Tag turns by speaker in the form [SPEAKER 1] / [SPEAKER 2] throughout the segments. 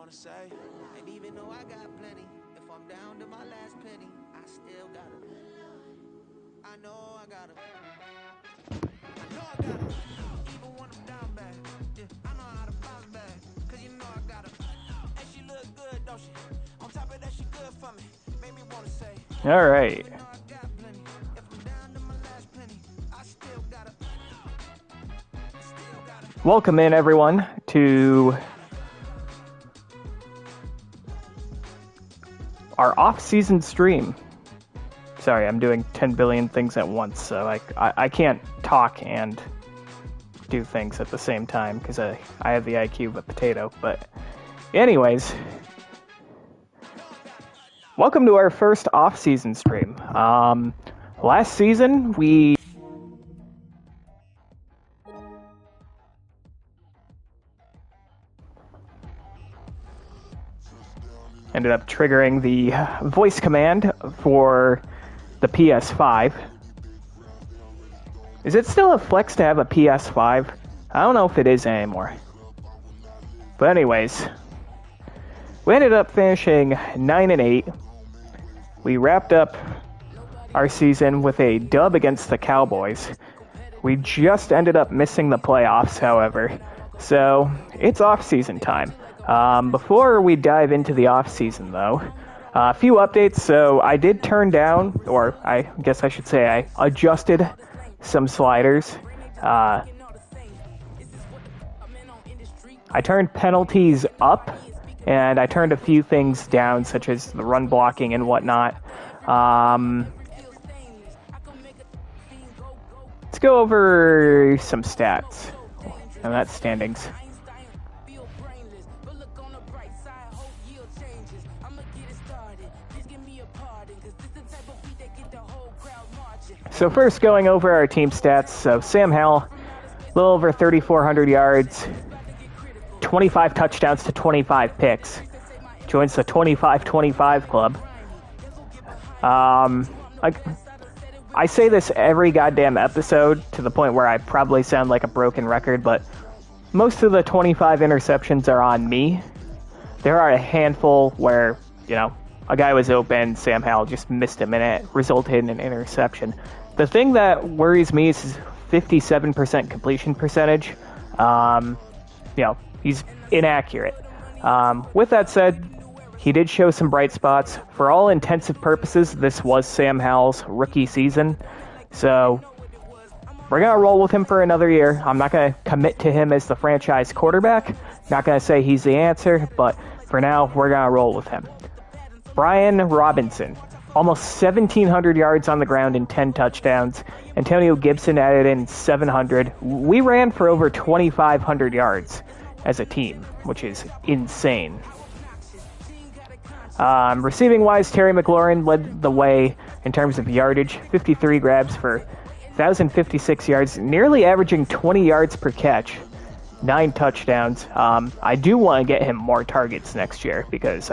[SPEAKER 1] wanna say. And even though I got plenty, if I'm down to my last penny, I still gotta. I know I gotta. I know I gotta. Even when I'm down bad, yeah, I know how to bounce back. Cause you know I gotta. And she look good, don't she? On top of that, she good for me. Made me wanna say.
[SPEAKER 2] All right. Welcome in, everyone, to our off-season stream. Sorry, I'm doing 10 billion things at once, so I can't talk and do things at the same time because I have the IQ of a potato. But anyways, welcome to our first off-season stream. Last season, we ended up triggering the voice command for the PS5. Is it still a flex to have a PS5? I don't know if it is anymore. But anyways, we ended up finishing 9-8. We wrapped up our season with a dub against the Cowboys. We just ended up missing the playoffs, however. So, it's off-season time. Before we dive into the off-season, though, a few updates. So I did turn down, or I guess I should say I adjusted some sliders. I turned penalties up, and I turned a few things down, such as the run blocking and whatnot. Let's go over some stats, and that's standings. So first, going over our team stats. So Sam Howell, a little over 3,400 yards, 25 touchdowns to 25 picks. Joins the 25-25 club. I say this every goddamn episode to the point where I probably sound like a broken record, but most of the 25 interceptions are on me. There are a handful where, a guy was open, Sam Howell just missed him, and it resulted in an interception. The thing that worries me is his 57% completion percentage. He's inaccurate. With that said, he did show some bright spots. For all intensive purposes, this was Sam Howell's rookie season. So, we're going to roll with him for another year. I'm not going to commit to him as the franchise quarterback. Not going to say he's the answer, but for now, we're going to roll with him. Brian Robinson, almost 1,700 yards on the ground and 10 touchdowns. Antonio Gibson added in 700. We ran for over 2,500 yards as a team, which is insane. Receiving-wise, Terry McLaurin led the way in terms of yardage, 53 grabs for 1,056 yards, nearly averaging 20 yards per catch, 9 touchdowns. I do want to get him more targets next year because,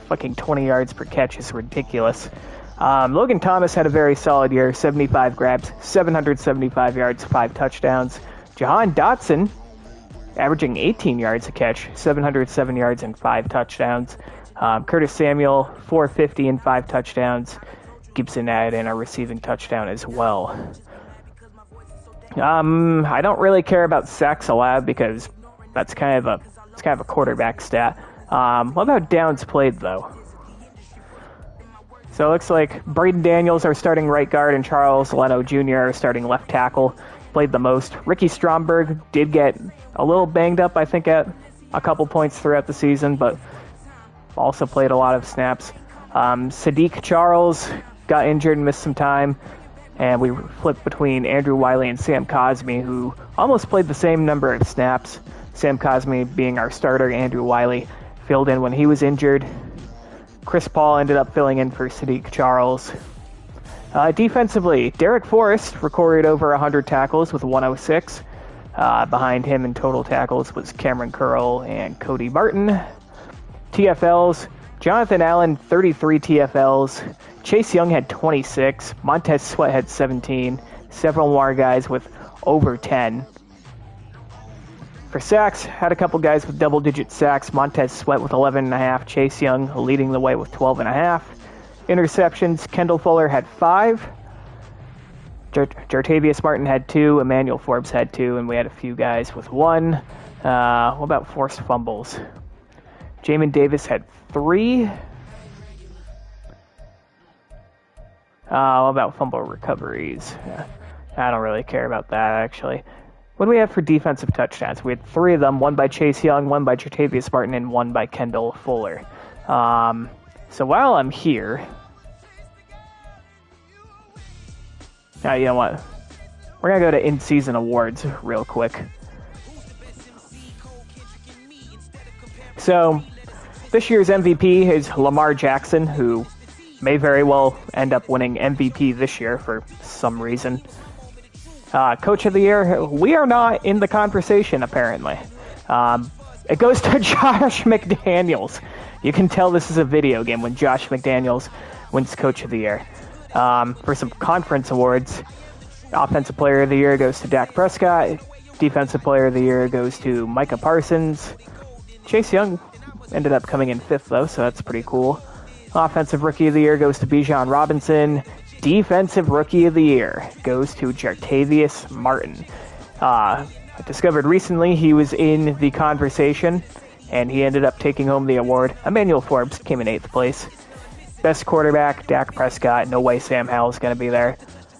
[SPEAKER 2] fucking 20 yards per catch is ridiculous. Logan Thomas had a very solid year, 75 grabs, 775 yards, 5 touchdowns. Jahan Dotson, averaging 18 yards a catch, 707 yards and 5 touchdowns. Curtis Samuel, 450 and 5 touchdowns. Gibson added in a receiving touchdown as well. I don't really care about sacks allowed because that's kind of a quarterback stat. What about downs played, though? So it looks like Braden Daniels, our starting right guard, and Charles Leno Jr., our starting left tackle, played the most. Ricky Stromberg did get a little banged up, I think, at a couple points throughout the season, but also played a lot of snaps. Sadiq Charles got injured and missed some time, and we flipped between Andrew Wiley and Sam Cosmi, who almost played the same number of snaps. Sam Cosmi being our starter, Andrew Wiley filled in when he was injured. Chris Paul ended up filling in for Sadiq Charles. Defensively, Derek Forrest recorded over 100 tackles with 106. Behind him in total tackles was Cameron Curl and Cody Martin. TFLs, Jonathan Allen, 33 TFLs. Chase Young had 26. Montez Sweat had 17. Several more guys with over 10. For sacks, had a couple guys with double-digit sacks. Montez Sweat with 11.5. Chase Young leading the way with 12.5. Interceptions, Kendall Fuller had 5. Jartavius Martin had 2. Emmanuel Forbes had 2. And we had a few guys with 1. What about forced fumbles? Jamin Davis had 3. What about fumble recoveries? I don't really care about that, actually. What do we have for defensive touchdowns? We had 3 of them, 1 by Chase Young, 1 by Jartavius Martin, and 1 by Kendall Fuller. So while I'm here... Now, you know what? We're going to go to in-season awards real quick. So, this year's MVP is Lamar Jackson, who may very well end up winning MVP this year for some reason. Coach of the Year, we are not in the conversation, apparently. It goes to Josh McDaniels. You can tell this is a video game when Josh McDaniels wins Coach of the Year. For some conference awards, Offensive Player of the Year goes to Dak Prescott. Defensive Player of the Year goes to Micah Parsons. Chase Young ended up coming in 5th, though, so that's pretty cool. Offensive Rookie of the Year goes to Bijan Robinson. Defensive Rookie of the Year goes to Jartavius Martin. I discovered recently he was in the conversation, and he ended up taking home the award. Emmanuel Forbes came in 8th place. Best quarterback, Dak Prescott. No way Sam Howell's going to be there.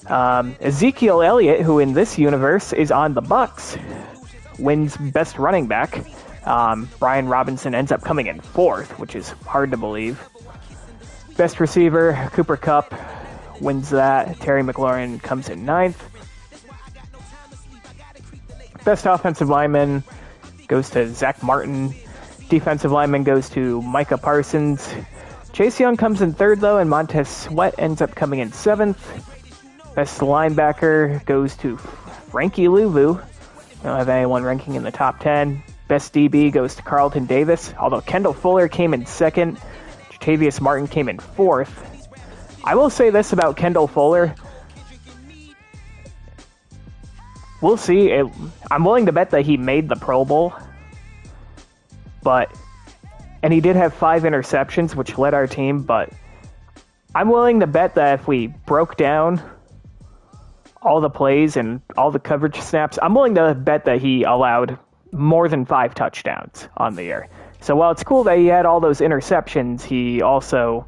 [SPEAKER 2] Ezekiel Elliott, who in this universe is on the Bucks, wins Best Running Back. Brian Robinson ends up coming in 4th, which is hard to believe. Best Receiver, Cooper Kupp wins that. Terry McLaurin comes in 9th. Best Offensive Lineman goes to Zach Martin. Defensive Lineman goes to Micah Parsons. Chase Young comes in 3rd, though, and Montez Sweat ends up coming in 7th. Best Linebacker goes to Frankie Louvu. I don't have anyone ranking in the top 10. Best DB goes to Carlton Davis, although Kendall Fuller came in 2nd. Jartavius Martin came in 4th. I will say this about Kendall Fuller. We'll see. I'm willing to bet that he made the Pro Bowl. And he did have 5 interceptions, which led our team, but I'm willing to bet that if we broke down all the plays and all the coverage snaps, I'm willing to bet that he allowed more than 5 touchdowns on the year. So while it's cool that he had all those interceptions, he also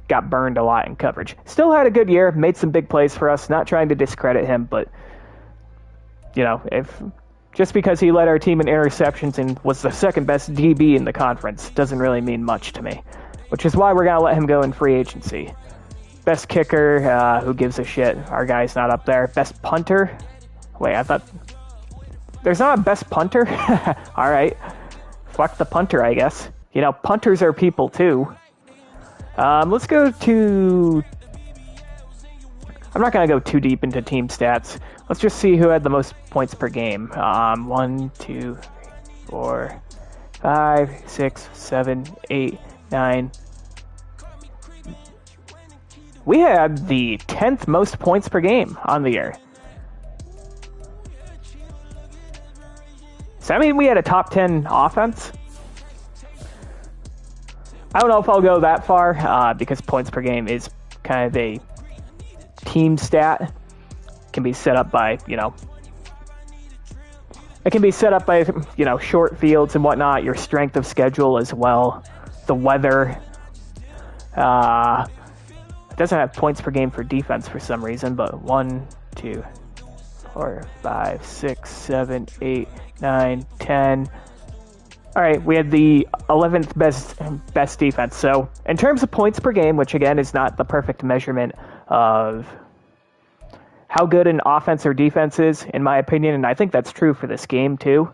[SPEAKER 2] got burned a lot in coverage. Still had a good year, made some big plays for us, not trying to discredit him, but, you know, just because he led our team in interceptions and was the 2nd best DB in the conference doesn't really mean much to me, which is why we're going to let him go in free agency. Best kicker, who gives a shit? Our guy's not up there. Best punter? Wait, I thought... There's not a best punter? All right. Fuck the punter, I guess. You know, punters are people, too. Let's go to... I'm not going to go too deep into team stats. Let's just see who had the most points per game. 1, 2, 3, 4, 5, 6, 7, 8, 9. We had the 10th most points per game on the year. Does that mean we had a top 10 offense? I don't know if I'll go that far, because points per game is kind of a team stat. Can be set up by, it can be set up by, short fields and whatnot, your strength of schedule as well, the weather. It doesn't have points per game for defense for some reason, but 1, 2, 4, 5, 6, 7, 8, 9, 10. All right, we had the 11th best defense. So in terms of points per game, which again is not the perfect measurement of how good an offense or defense is, in my opinion, and I think that's true for this game too.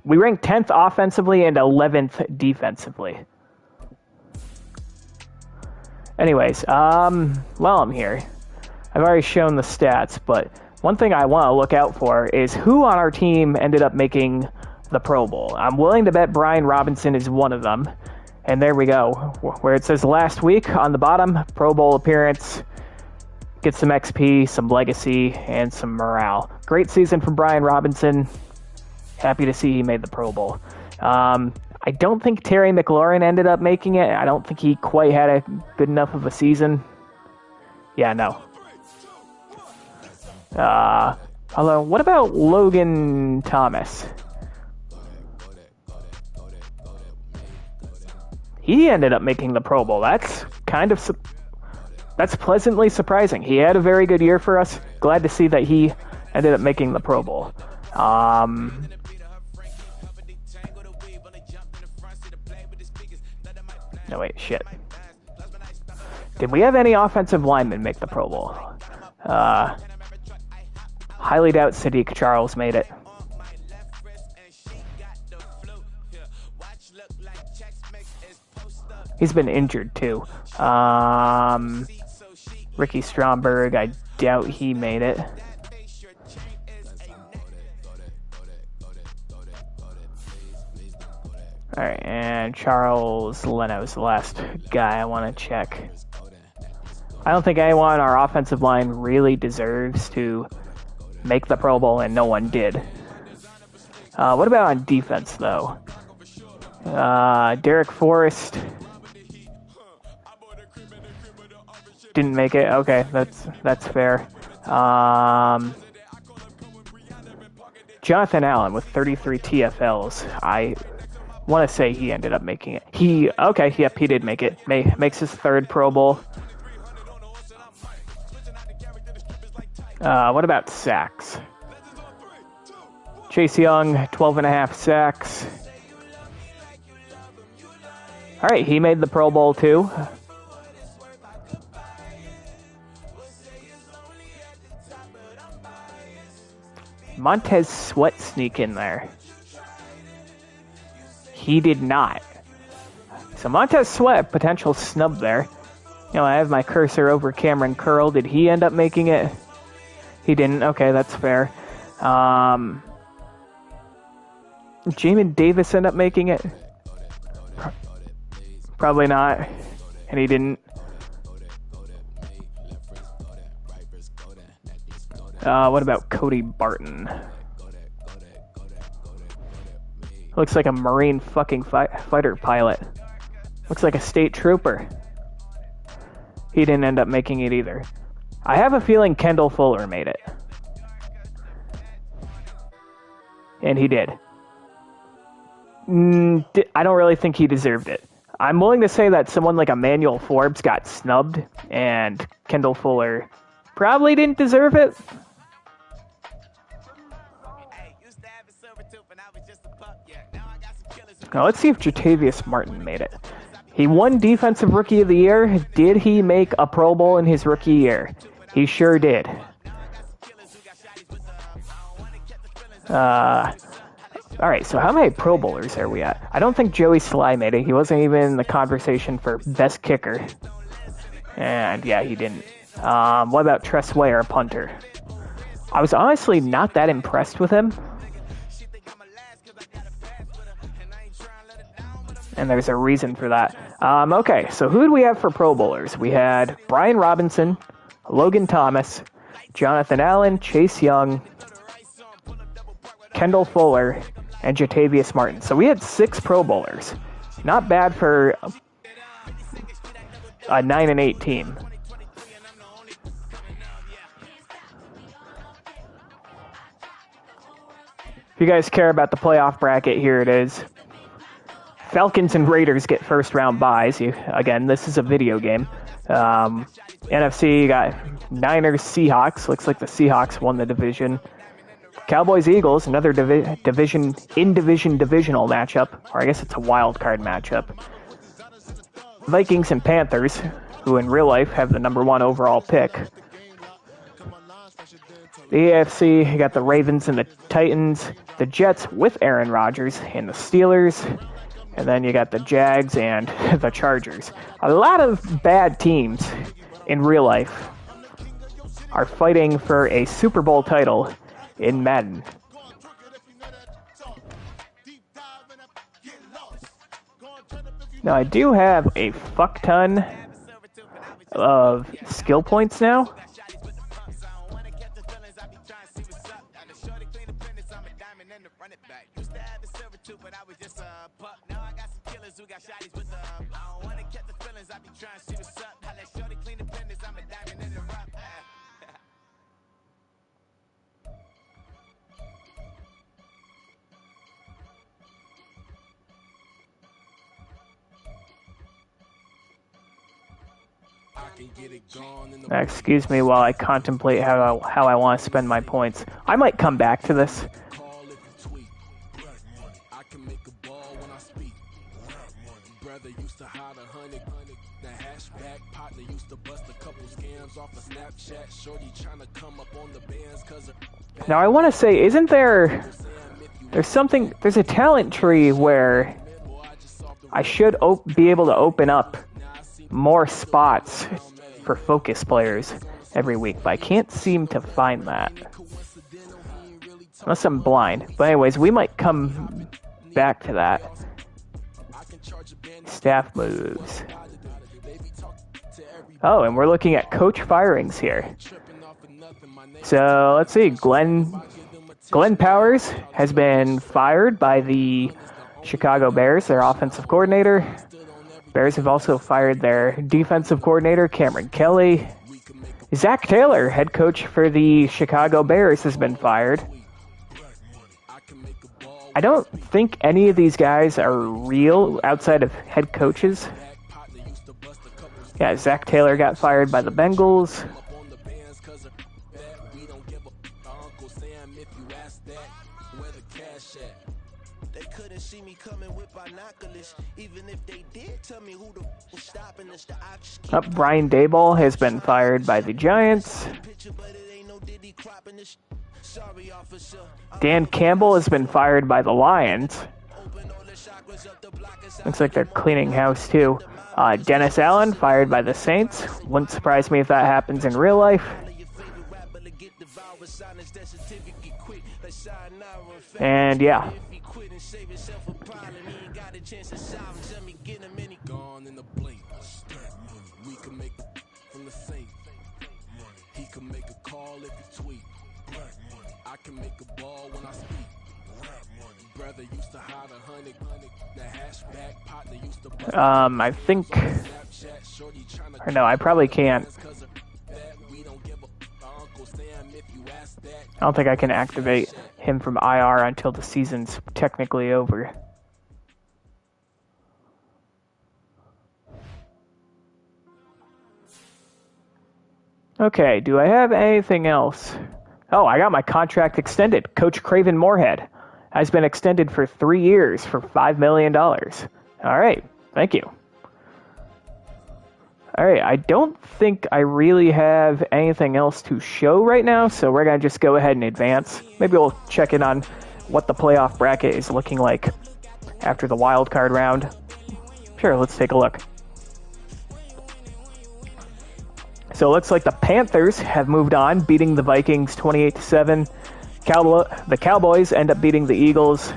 [SPEAKER 2] We ranked 10th offensively and 11th defensively. Anyways, while I'm here, I've already shown the stats, but one thing I want to look out for is who on our team ended up making the Pro Bowl. I'm willing to bet Brian Robinson is one of them. And there we go, where it says last week on the bottom, Pro Bowl appearance, get some XP, some legacy, and some morale. Great season from Brian Robinson. Happy to see he made the Pro Bowl. I don't think Terry McLaurin ended up making it. I don't think he quite had a good enough of a season. Yeah, no. Although, what about Logan Thomas? He ended up making the Pro Bowl. That's pleasantly surprising. He had a very good year for us. Glad to see that he ended up making the Pro Bowl. No, wait, shit. Did we have any offensive linemen make the Pro Bowl? Highly doubt Sadiq Charles made it. He's been injured, too. Ricky Stromberg, I doubt he made it. Alright, and Charles Leno's the last guy I want to check. I don't think anyone on our offensive line really deserves to make the Pro Bowl, and no one did. What about on defense, though? Derek Forrest didn't make it. Okay, that's fair. Jonathan Allen with 33 TFLs. I want to say he ended up making it. He did make it. Makes his third Pro Bowl. What about sacks? Chase Young, 12.5 sacks. All right, he made the Pro Bowl too. Montez Sweat sneak in there. He did not. So Montez Sweat, potential snub there. You know, I have my cursor over Cameron Curl. Did he end up making it? He didn't. Okay, that's fair. Jamin Davis end up making it? Probably not. And he didn't. What about Cody Barton? Looks like a Marine fucking fighter pilot. Looks like a state trooper. He didn't end up making it either. I have a feeling Kendall Fuller made it. And he did. I don't really think he deserved it. I'm willing to say that someone like Emmanuel Forbes got snubbed, and Kendall Fuller probably didn't deserve it. Now let's see if Jatavius Martin made it. He won Defensive Rookie of the Year. Did he make a Pro Bowl in his rookie year? He sure did. Alright, so how many Pro Bowlers are we at? I don't think Joey Sly made it. He wasn't even in the conversation for best kicker. And yeah, he didn't. What about Tress Way, our punter? I was honestly not that impressed with him. And there's a reason for that. Okay, so who did we have for Pro Bowlers? We had Brian Robinson, Logan Thomas, Jonathan Allen, Chase Young, Kendall Fuller, and Jatavius Martin. So we had 6 Pro Bowlers. Not bad for a 9-8 team. If you guys care about the playoff bracket, here it is. Falcons and Raiders get first round byes. Again, this is a video game. NFC, you got Niners, Seahawks. Looks like the Seahawks won the division. Cowboys, Eagles, another divisional matchup. Or I guess it's a wild card matchup. Vikings and Panthers, who in real life have the number 1 overall pick. The AFC, you got the Ravens and the Titans. The Jets with Aaron Rodgers and the Steelers. And then you got the Jags and the Chargers. A lot of bad teams in real life are fighting for a Super Bowl title in Madden. Now, I do have a fuck ton of skill points now.
[SPEAKER 1] we got shotties with the I don't wanna catch the feelings, I be trying to see what's up. I let shorty clean the business, I'm a diamond in the rough.
[SPEAKER 2] Excuse me while I contemplate how I want to spend my points. I might come back to this. Now I want to say, isn't there's a talent tree where I should be able to open up more spots for focus players every week, but I can't seem to find that. Unless I'm blind. But anyways, we might come back to that. Staff moves. Oh, and we're looking at coach firings here. So, let's see. Glenn Powers has been fired by the Chicago Bears, their offensive coordinator. Bears have also fired their defensive coordinator, Cameron Kelly. Zach Taylor, head coach for the Chicago Bears, has been fired. I don't think any of these guys are real outside of head coaches. Yeah, Zach Taylor got fired by the Bengals.
[SPEAKER 1] They couldn't see me coming with binoculars, even if they did tell me who the stopping us.
[SPEAKER 2] Brian Daboll has been fired by the Giants. Dan Campbell has been fired by the Lions. Looks like they're cleaning house too. Dennis Allen fired by the Saints. Wouldn't surprise me if that happens in real life. And yeah. I think, or no, I probably can't. I don't think I can activate him from IR until the season's technically over. Okay, do I have anything else? Oh, I got my contract extended. Coach Craven Moorhead has been extended for 3 years for $5 million. All right, thank you. All right, I don't think I really have anything else to show right now, so we're going to just go ahead and advance. Maybe we'll check in on what the playoff bracket is looking like after the wild card round. Sure, let's take a look. So it looks like the Panthers have moved on, beating the Vikings 28-7. The Cowboys end up beating the Eagles.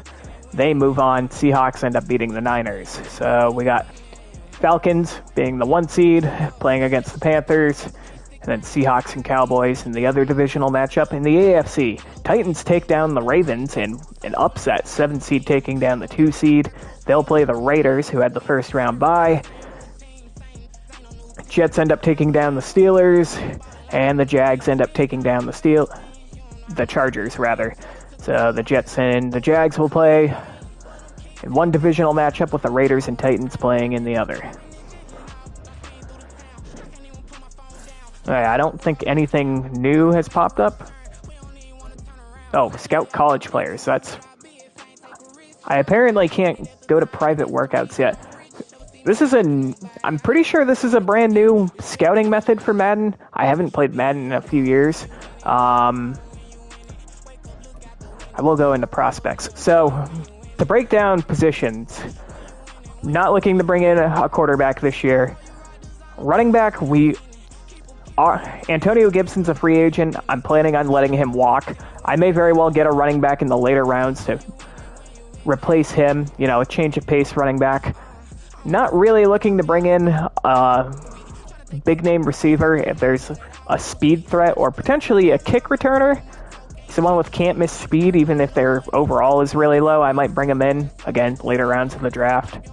[SPEAKER 2] They move on. Seahawks end up beating the Niners. So we got Falcons being the 1 seed, playing against the Panthers. And then Seahawks and Cowboys in the other divisional matchup. In the AFC, Titans take down the Ravens in an upset. 7 seed taking down the 2 seed. They'll play the Raiders, who had the first round bye. Jets end up taking down the Steelers, and the Jags end up taking down the Chargers, rather. So the Jets and the Jags will play in one divisional matchup, with the Raiders and Titans playing in the other. Alright, I don't think anything new has popped up. Oh, scout college players. I apparently can't go to private workouts yet. I'm pretty sure this is a brand new scouting method for Madden. I haven't played Madden in a few years. I will go into prospects. So, to break down positions, not looking to bring in a quarterback this year. Running back, Antonio Gibson's a free agent. I'm planning on letting him walk. I may very well get a running back in the later rounds to replace him. A change of pace running back. Not really looking to bring in a big-name receiver if there's a speed threat or potentially a kick returner. Someone with can't-miss speed, even if their overall is really low, I might bring them in, again, later rounds of the draft.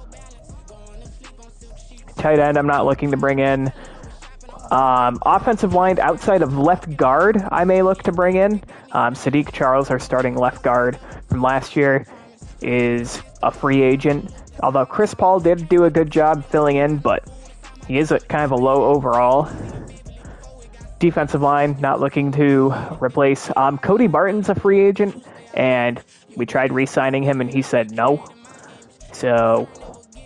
[SPEAKER 2] tight end I'm not looking to bring in. Offensive line outside of left guard, I may look to bring in. Sadiq Charles, our starting left guard from last year, is a free agent. Although Chris Paul did do a good job filling in, but he is kind of a low overall. Defensive line, not looking to replace. Cody Barton's a free agent, and we tried re-signing him, and he said no. So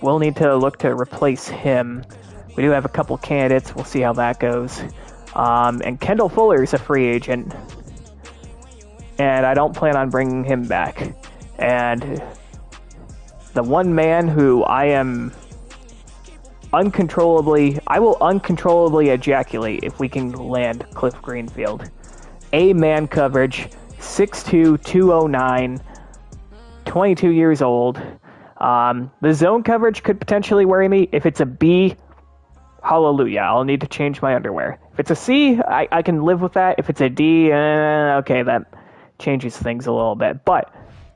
[SPEAKER 2] we'll need to look to replace him. We do have a couple candidates. We'll see how that goes. And Kendall Fuller is a free agent. And I don't plan on bringing him back. And the one man who I will uncontrollably ejaculate if we can land Cliff Greenfield. A-man coverage, 6'2", 209, 22 years old. The zone coverage could potentially worry me. If it's a B, hallelujah, I'll need to change my underwear. If it's a C, I can live with that. If it's a D, okay, that changes things a little bit. But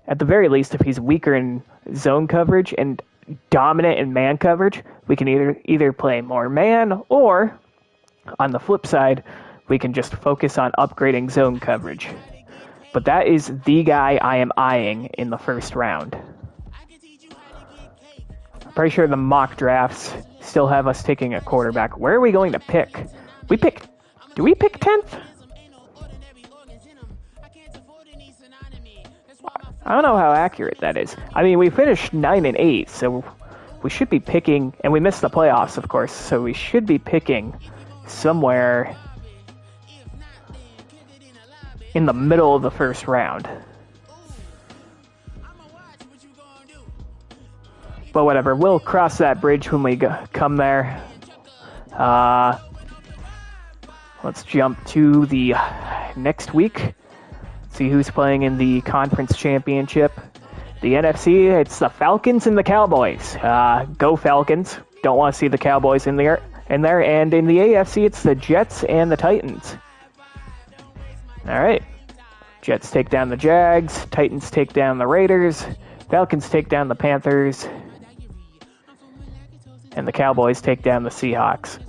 [SPEAKER 2] at the very least, if he's weaker in zone coverage and dominant in man coverage, we can either play more man, or on the flip side, we can just focus on upgrading zone coverage. But that is the guy I am eyeing in the first round. I'm pretty sure the mock drafts still have us taking a quarterback. Where are we going to pick? Do we pick 10th? I don't know how accurate that is. I mean, we finished 9-8, so we should be picking, and we missed the playoffs, of course, so we should be picking somewhere in the middle of the first round. But whatever, we'll cross that bridge when we come there. Let's jump to the next week. See who's playing in the conference championship. The NFC, it's the Falcons and the Cowboys. Go Falcons. Don't want to see the Cowboys in there. And in the AFC, it's the Jets and the Titans. All right. Jets take down the Jags. Titans take down the Raiders. Falcons take down the Panthers. And the Cowboys take down the Seahawks.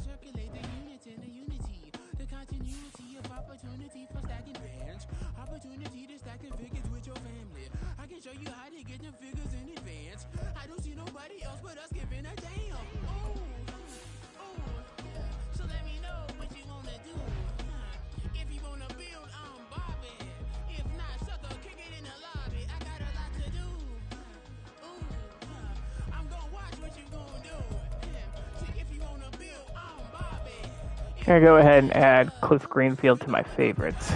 [SPEAKER 2] I'm going to go ahead and add Cliff Greenfield to my favorites.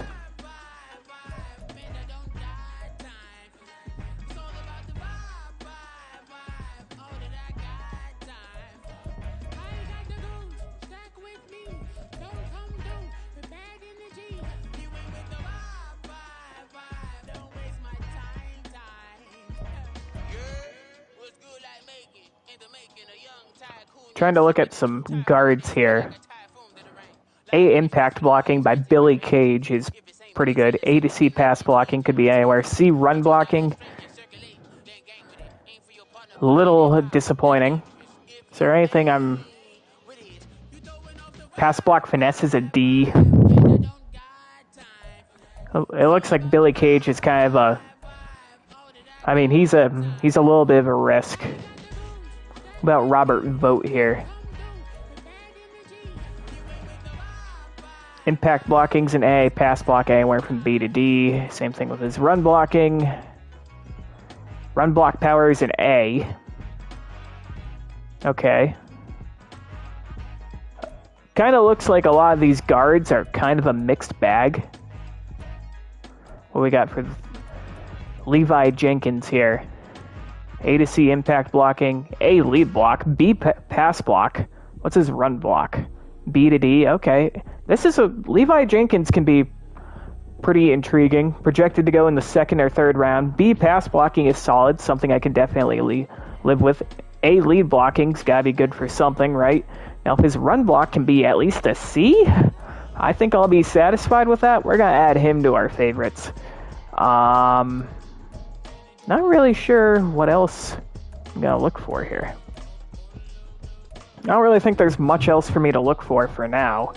[SPEAKER 2] Trying to look at some guards here. A, impact blocking by Billy Cage is pretty good. A to C, pass blocking could be anywhere. C, run blocking, a little disappointing. Is there anything pass block finesse is a D. It looks like Billy Cage is kind of he's a little bit of a risk. What about Robert Vogt here? Impact blocking's an A, pass block anywhere from B to D. Same thing with his run blocking. Run block power is an A. Okay. Kind of looks like a lot of these guards are kind of a mixed bag. What we got for Levi Jenkins here? A to C impact blocking, A lead block, B pass block. What's his run block? B to D, okay. Levi Jenkins can be pretty intriguing. Projected to go in the second or third round. B pass blocking is solid, something I can definitely live with. A lead blocking's gotta be good for something, right? Now if his run block can be at least a C, I think I'll be satisfied with that. We're gonna add him to our favorites. Not really sure what else I'm gonna look for here. I don't really think there's much else for me to look for now.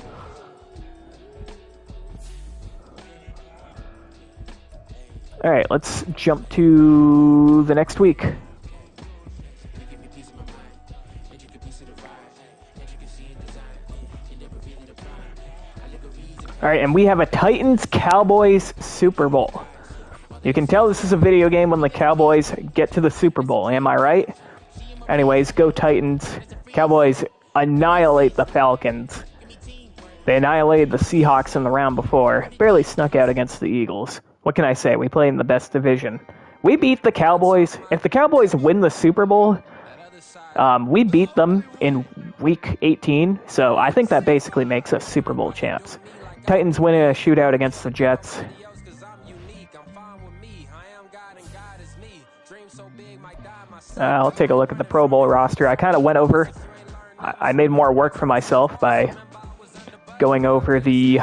[SPEAKER 2] All right, let's jump to the next week. All right, and we have a Titans-Cowboys Super Bowl. You can tell this is a video game when the Cowboys get to the Super Bowl, am I right? Anyways, go Titans. Cowboys annihilate the Falcons. They annihilated the Seahawks in the round before. Barely snuck out against the Eagles. What can I say? We play in the best division. We beat the Cowboys. If the Cowboys win the Super Bowl, we beat them in Week 18. So I think that basically makes us Super Bowl champs. Titans winning a shootout against the Jets. I'll take a look at the Pro Bowl roster. I kind of went over. I made more work for myself by going over the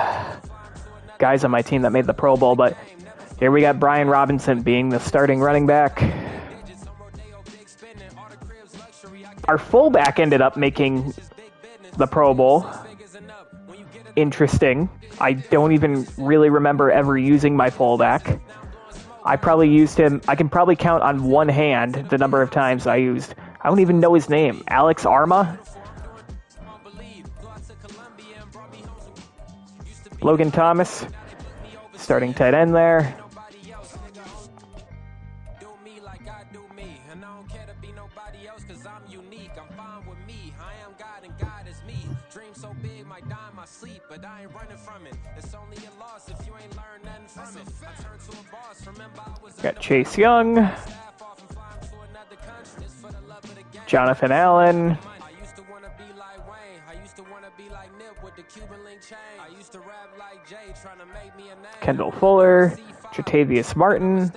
[SPEAKER 2] guys on my team that made the Pro Bowl. But here we got Brian Robinson being the starting running back. Our fullback ended up making the Pro Bowl. Interesting. I don't even really remember ever using my fullback. I probably used him. I can probably count on one hand the number of times I used. I don't even know his name. Alex Arma? Logan Thomas, starting tight end there. Got Chase Young, Jonathan Allen, Kendall Fuller, Jatavius Martin,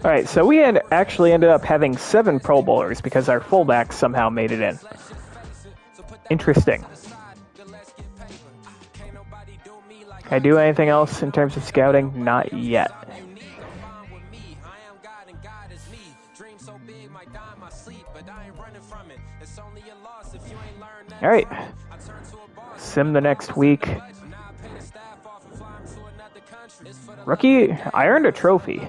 [SPEAKER 2] all right, so we had actually ended up having 7 Pro Bowlers because our fullbacks somehow made it in. Interesting. Can I do anything else in terms of scouting? Not yet. All right. Sim the next week. Rookie, I earned a trophy.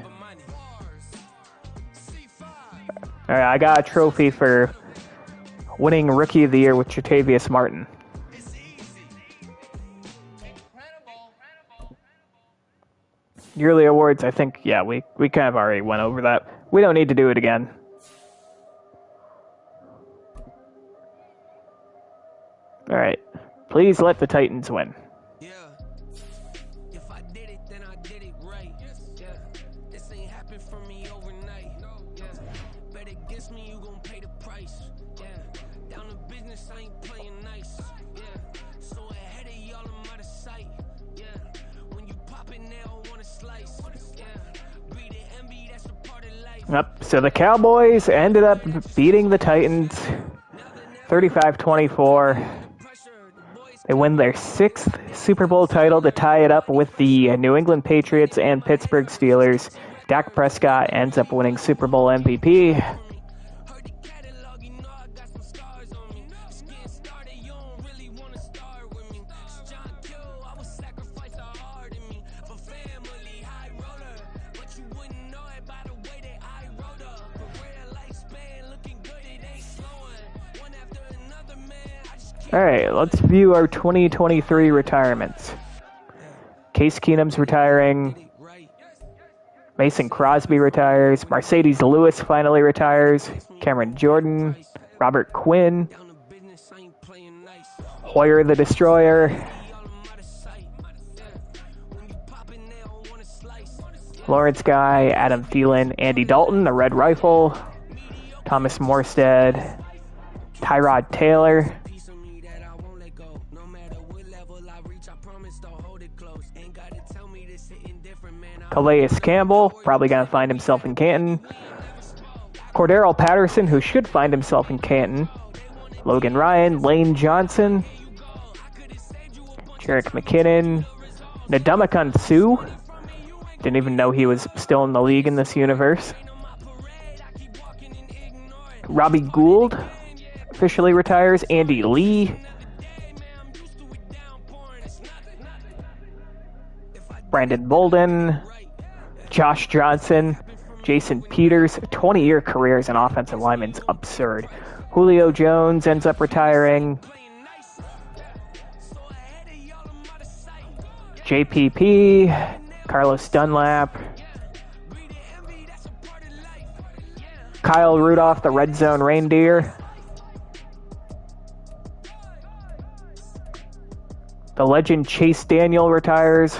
[SPEAKER 2] All right, I got a trophy for winning Rookie of the Year with Jatavius Martin. Yearly awards, I think, yeah, we kind of already went over that. We don't need to do it again. All right, please let the Titans win. Yep, so the Cowboys ended up beating the Titans 35-24. They win their 6th Super Bowl title to tie it up with the New England Patriots and Pittsburgh Steelers. Dak Prescott ends up winning Super Bowl MVP. All right, let's view our 2023 retirements. Case Keenum's retiring. Mason Crosby retires. Mercedes Lewis finally retires. Cameron Jordan. Robert Quinn. Hoyer the Destroyer. Lawrence Guy. Adam Thielen. Andy Dalton, the Red Rifle. Thomas Morstead. Tyrod Taylor. Calais Campbell, probably going to find himself in Canton. Cordero Patterson, who should find himself in Canton. Logan Ryan, Lane Johnson. Jarek McKinnon. Ndamukong Suh. Didn't even know he was still in the league in this universe. Robbie Gould officially retires. Andy Lee. Brandon Bolden. Josh Johnson. Jason Peters. 20-year career as an offensive lineman is absurd. Julio Jones ends up retiring. JPP. Carlos Dunlap. Kyle Rudolph, the Red Zone Reindeer. The legend Chase Daniel retires.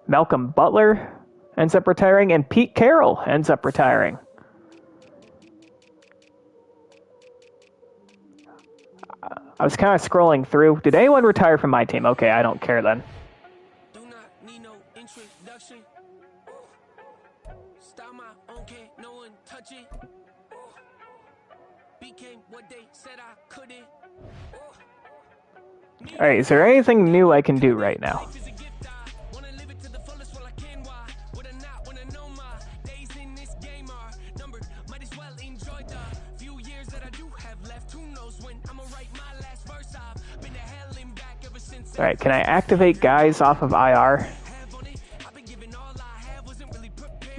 [SPEAKER 2] Malcolm Butler ends up retiring, and Pete Carroll ends up retiring. I was kind of scrolling through. Did anyone retire from my team? Okay, I don't care then.
[SPEAKER 1] Do not need no introduction. Style my own kid, no one touch it. Became what they said I couldn't.
[SPEAKER 2] All right, is there anything new I can do right now? All right, can I activate guys off of IR?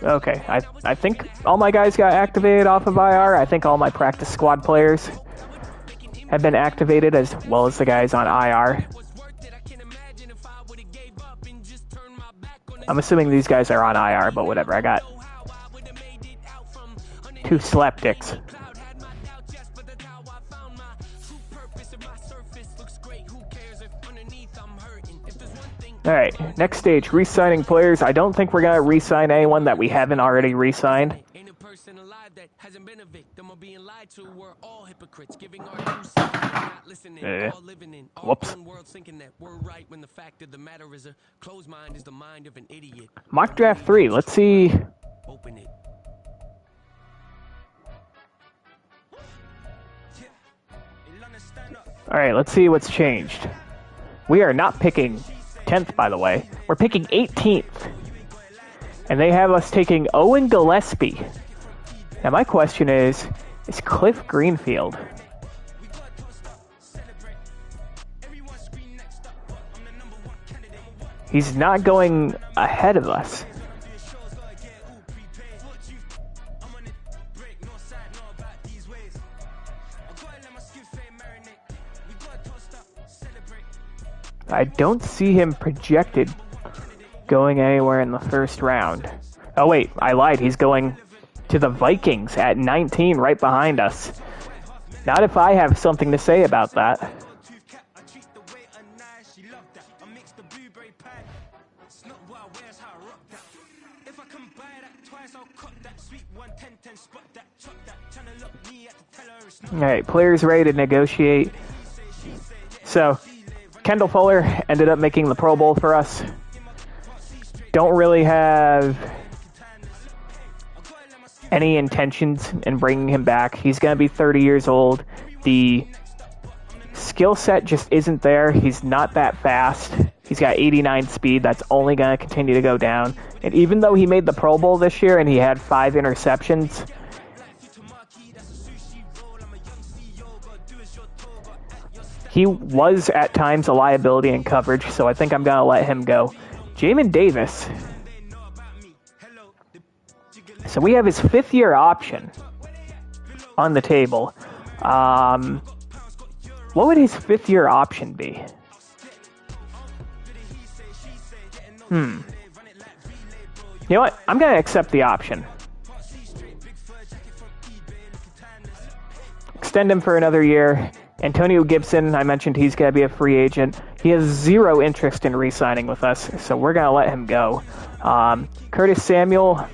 [SPEAKER 2] Okay, I think all my guys got activated off of IR. I think all my practice squad players have been activated, as well as the guys on IR. I'm assuming these guys are on IR, but whatever. I got 2 slapdicks. All right, next stage, re-signing players. I don't think we're going to re-sign anyone that we haven't already re-signed. Whoops. Mock draft 3, let's see. All right, let's see what's changed. We are not picking 10th, by the way. We're picking 18th. And they have us taking Owen Gillespie. Now my question is Cliff Greenfield? He's not going ahead of us. I don't see him projected going anywhere in the first round. Oh wait, I lied. He's going to the Vikings at 19, right behind us. Not if I have something to say about that. Alright, players ready to negotiate. So, Kendall Fuller ended up making the Pro Bowl for us. Don't really have any intentions in bringing him back. He's going to be 30 years old. The skill set just isn't there. He's not that fast. He's got 89 speed. That's only going to continue to go down. And even though he made the Pro Bowl this year and he had 5 interceptions, he was at times a liability in coverage, so I think I'm going to let him go. Jamin Davis. So we have his 5th-year option on the table. What would his 5th-year option be? You know what? I'm going to accept the option. Extend him for another year. Antonio Gibson, I mentioned he's going to be a free agent. He has 0 interest in re-signing with us, so we're going to let him go. Curtis Samuel,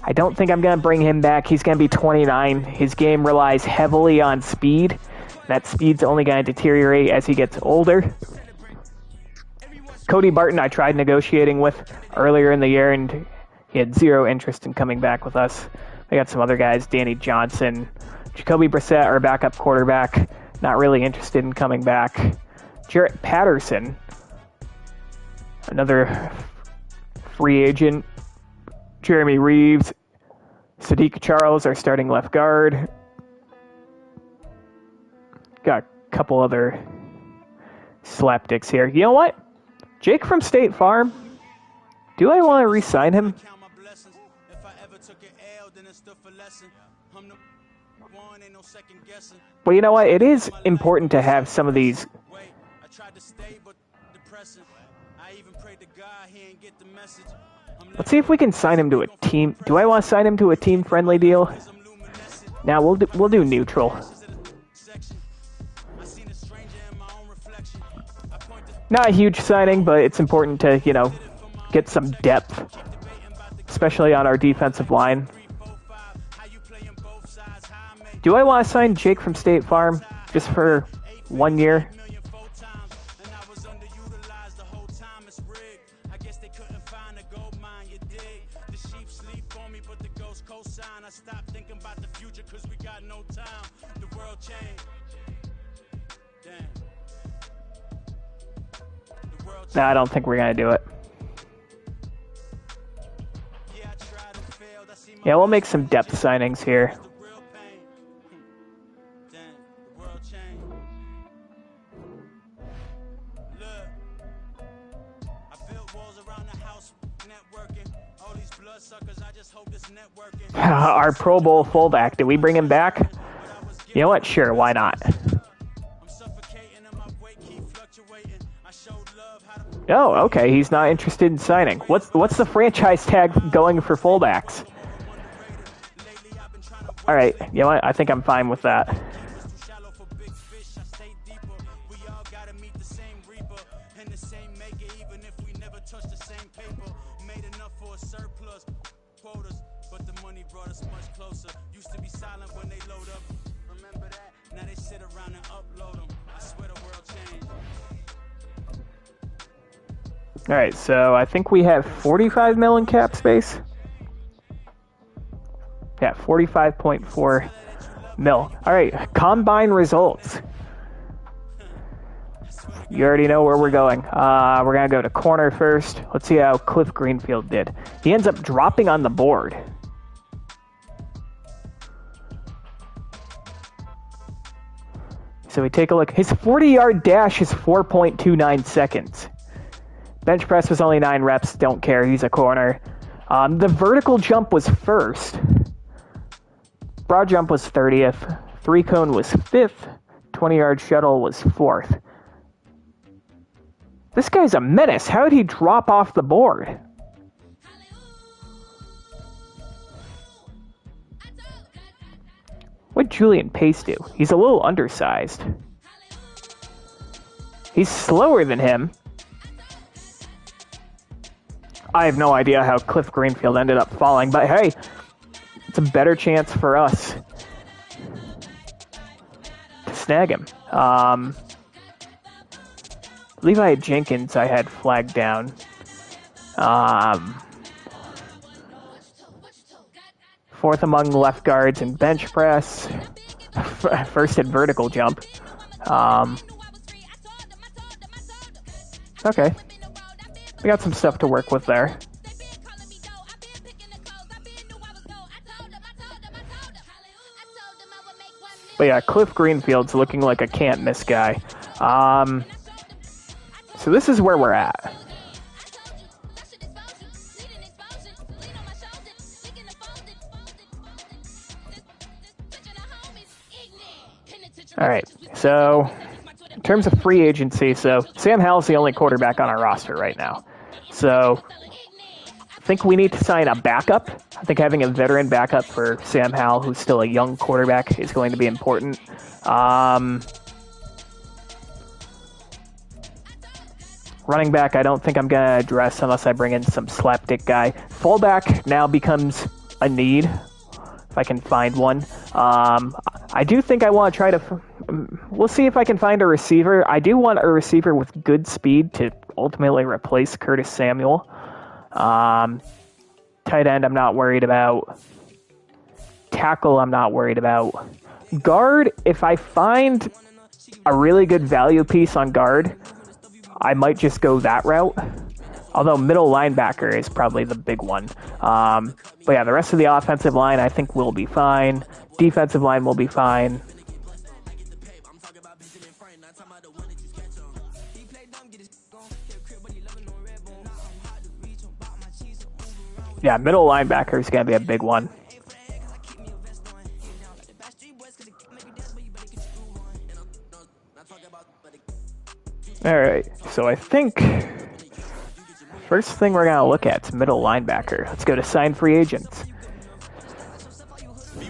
[SPEAKER 2] I don't think I'm going to bring him back. He's going to be 29. His game relies heavily on speed. That speed's only going to deteriorate as he gets older. Cody Barton, I tried negotiating with earlier in the year, and He had zero interest in coming back with us. We got some other guys, Danny Johnson, Jacoby Brissett, our backup quarterback, not really interested in coming back. Jarrett Patterson, another free agent. Jeremy Reeves, Sadiq Charles, our starting left guard. Got a couple other slapdicks here. You know what? Jake from State Farm. Do I want to re-sign him? Well, you know what? It is important to have some of these. Let's see if we can sign him to a team. Do I want to sign him to a team-friendly deal? Now we'll do neutral. Not a huge signing, but it's important to, you know, get some depth, especially on our defensive line. Do I want to sign Jake from State Farm just for 1 year? No, I don't think we're going to do it. Yeah, we'll make some depth signings here. Our Pro Bowl fullback, did we bring him back? You know what? Sure, why not? Oh, okay, he's not interested in signing. What's the franchise tag going for fullbacks? Alright, you know what? I think I'm fine with that. Alright, so I think we have 45 mil in cap space. Yeah, 45.4 mil. Alright, combine results. You already know where we're going. We're going to go to corner first. Let's see how Cliff Greenfield did. He ends up dropping on the board. So we take a look. His 40-yard dash is 4.29 seconds. Bench press was only 9 reps. Don't care. He's a corner. The vertical jump was first. Broad jump was 30th. 3-cone was 5th. 20-yard shuttle was 4th. This guy's a menace. How did he drop off the board? What'd Julian Pace do? He's a little undersized. He's slower than him. I have no idea how Cliff Greenfield ended up falling, but hey, it's a better chance for us to snag him. Levi Jenkins I had flagged down. Fourth among left guards in bench press. First at vertical jump. Okay. We got some stuff to work with there. But yeah, Cliff Greenfield's looking like a can't-miss guy. So this is where we're at. Alright, so in terms of free agency, so Sam Howell's the only quarterback on our roster right now. So I think we need to sign a backup. I think having a veteran backup for Sam Howell, who's still a young quarterback, is going to be important. Running back, I don't think I'm going to address unless I bring in some slapdick guy. Fullback now becomes a need, if I can find one. I do think I want to try to... We'll see if I can find a receiver. I do want a receiver with good speed to ultimately replace Curtis Samuel. To Tight end, I'm not worried about. Tackle, I'm not worried about. Guard, if I find a really good value piece on guard, I might just go that route. Although middle linebacker is probably the big one. But yeah, the rest of the offensive line I think will be fine. Defensive line will be fine. Yeah, middle linebacker is going to be a big one. All right, so I think first thing we're going to look at is middle linebacker. Let's go to sign free agents.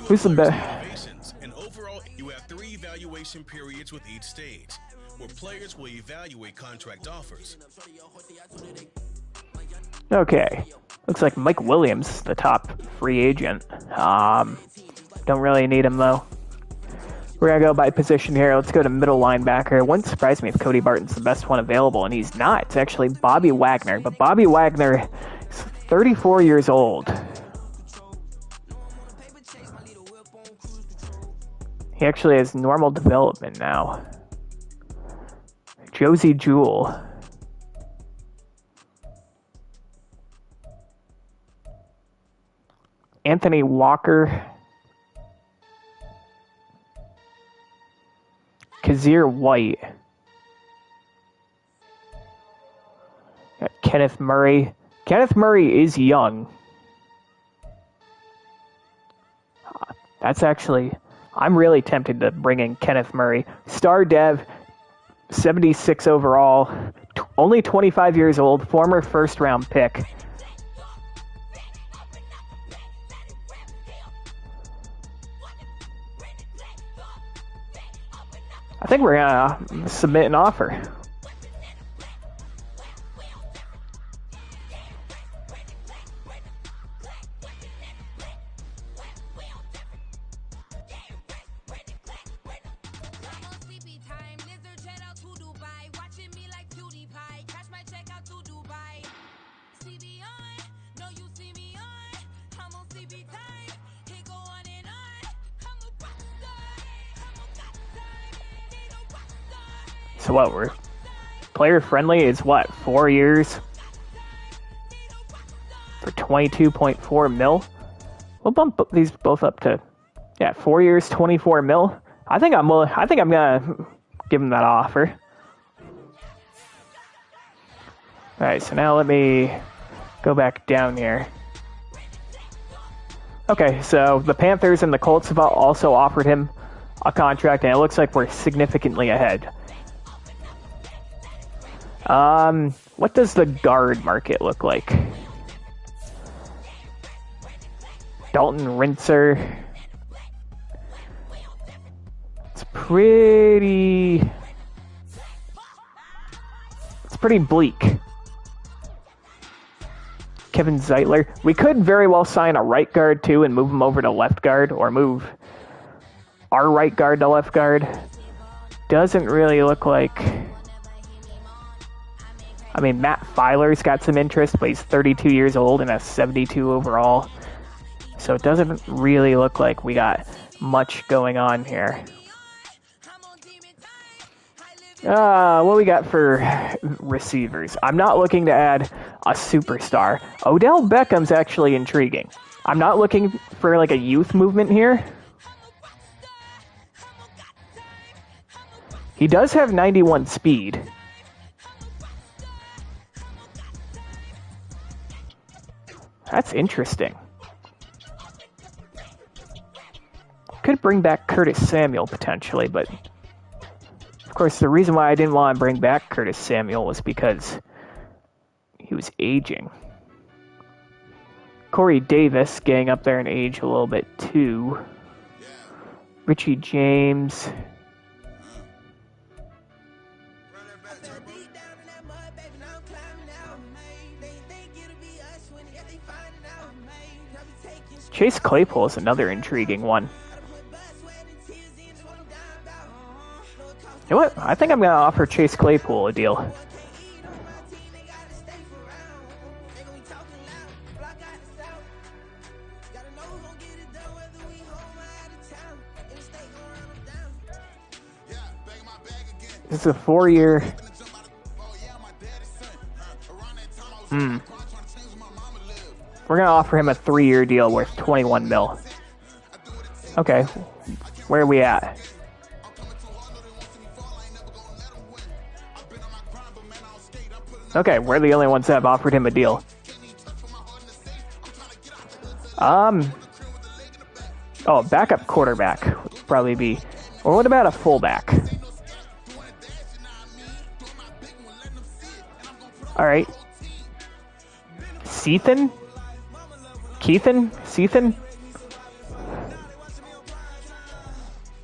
[SPEAKER 2] Who's the best?
[SPEAKER 3] And overall, you have 3 evaluation periods with each stage, where players will evaluate contract offers.
[SPEAKER 2] Okay, looks like Mike Williams is the top free agent. Don't really need him though. We're going to go by position here. Let's go to middle linebacker. It wouldn't surprise me if Cody Barton's the best one available, and he's not. It's actually Bobby Wagner. But Bobby Wagner is 34 years old. He actually has normal development now. Josie Jewell. Anthony Walker. Kazir White. Got Kenneth Murray. Kenneth Murray is young. That's actually... I'm really tempted to bring in Kenneth Murray. Star Dev, 76 overall. Only 25 years old. Former first-round pick. I think we're going to submit an offer. So what, we're player friendly is what, 4 years for 22.4 mil? We'll bump these both up to 4 years, 24 mil. I think I'm gonna give him that offer. All right, so now let me go back down here. Okay, so the Panthers and the Colts have also offered him a contract, and it looks like we're significantly ahead. What does the guard market look like? Dalton Rinser. It's pretty bleak. Kevin Zeitler. We could very well sign a right guard too and move him over to left guard, or move our right guard to left guard. Doesn't really look like... I mean, Matt Filer's got some interest, but he's 32 years old and has 72 overall. So it doesn't really look like we got much going on here. What we got for receivers? I'm not looking to add a superstar. Odell Beckham's actually intriguing. I'm not looking for like a youth movement here. He does have 91 speed. That's interesting. Could bring back Curtis Samuel potentially, but of course the reason why I didn't want to bring back Curtis Samuel was because he was aging. Corey Davis getting up there in age a little bit too. Richie James. Chase Claypool is another intriguing one. You know what? I think I'm going to offer Chase Claypool a deal. This is a 4-year. We're going to offer him a 3-year deal worth $21 million. Okay, where are we at? Okay, we're the only ones that have offered him a deal. Oh, backup quarterback would probably be. Or what about a fullback? All right. Seathan?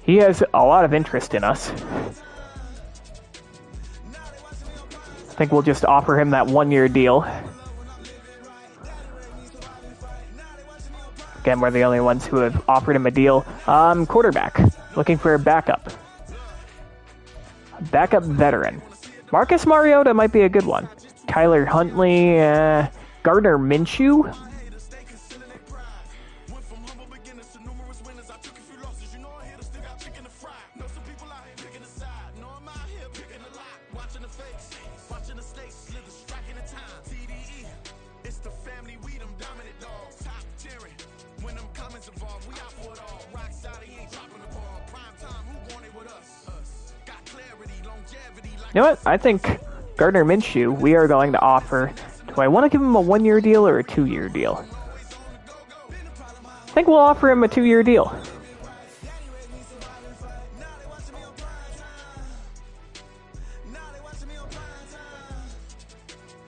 [SPEAKER 2] He has a lot of interest in us. I think we'll just offer him that 1-year deal. Again, we're the only ones who have offered him a deal. Quarterback. Looking for a backup. A backup veteran. Marcus Mariota might be a good one. Tyler Huntley, Gardner Minshew. You know what? I think Gardner Minshew, we are going to offer. Do I want to give him a 1-year deal or a 2-year deal? I think we'll offer him a 2-year deal.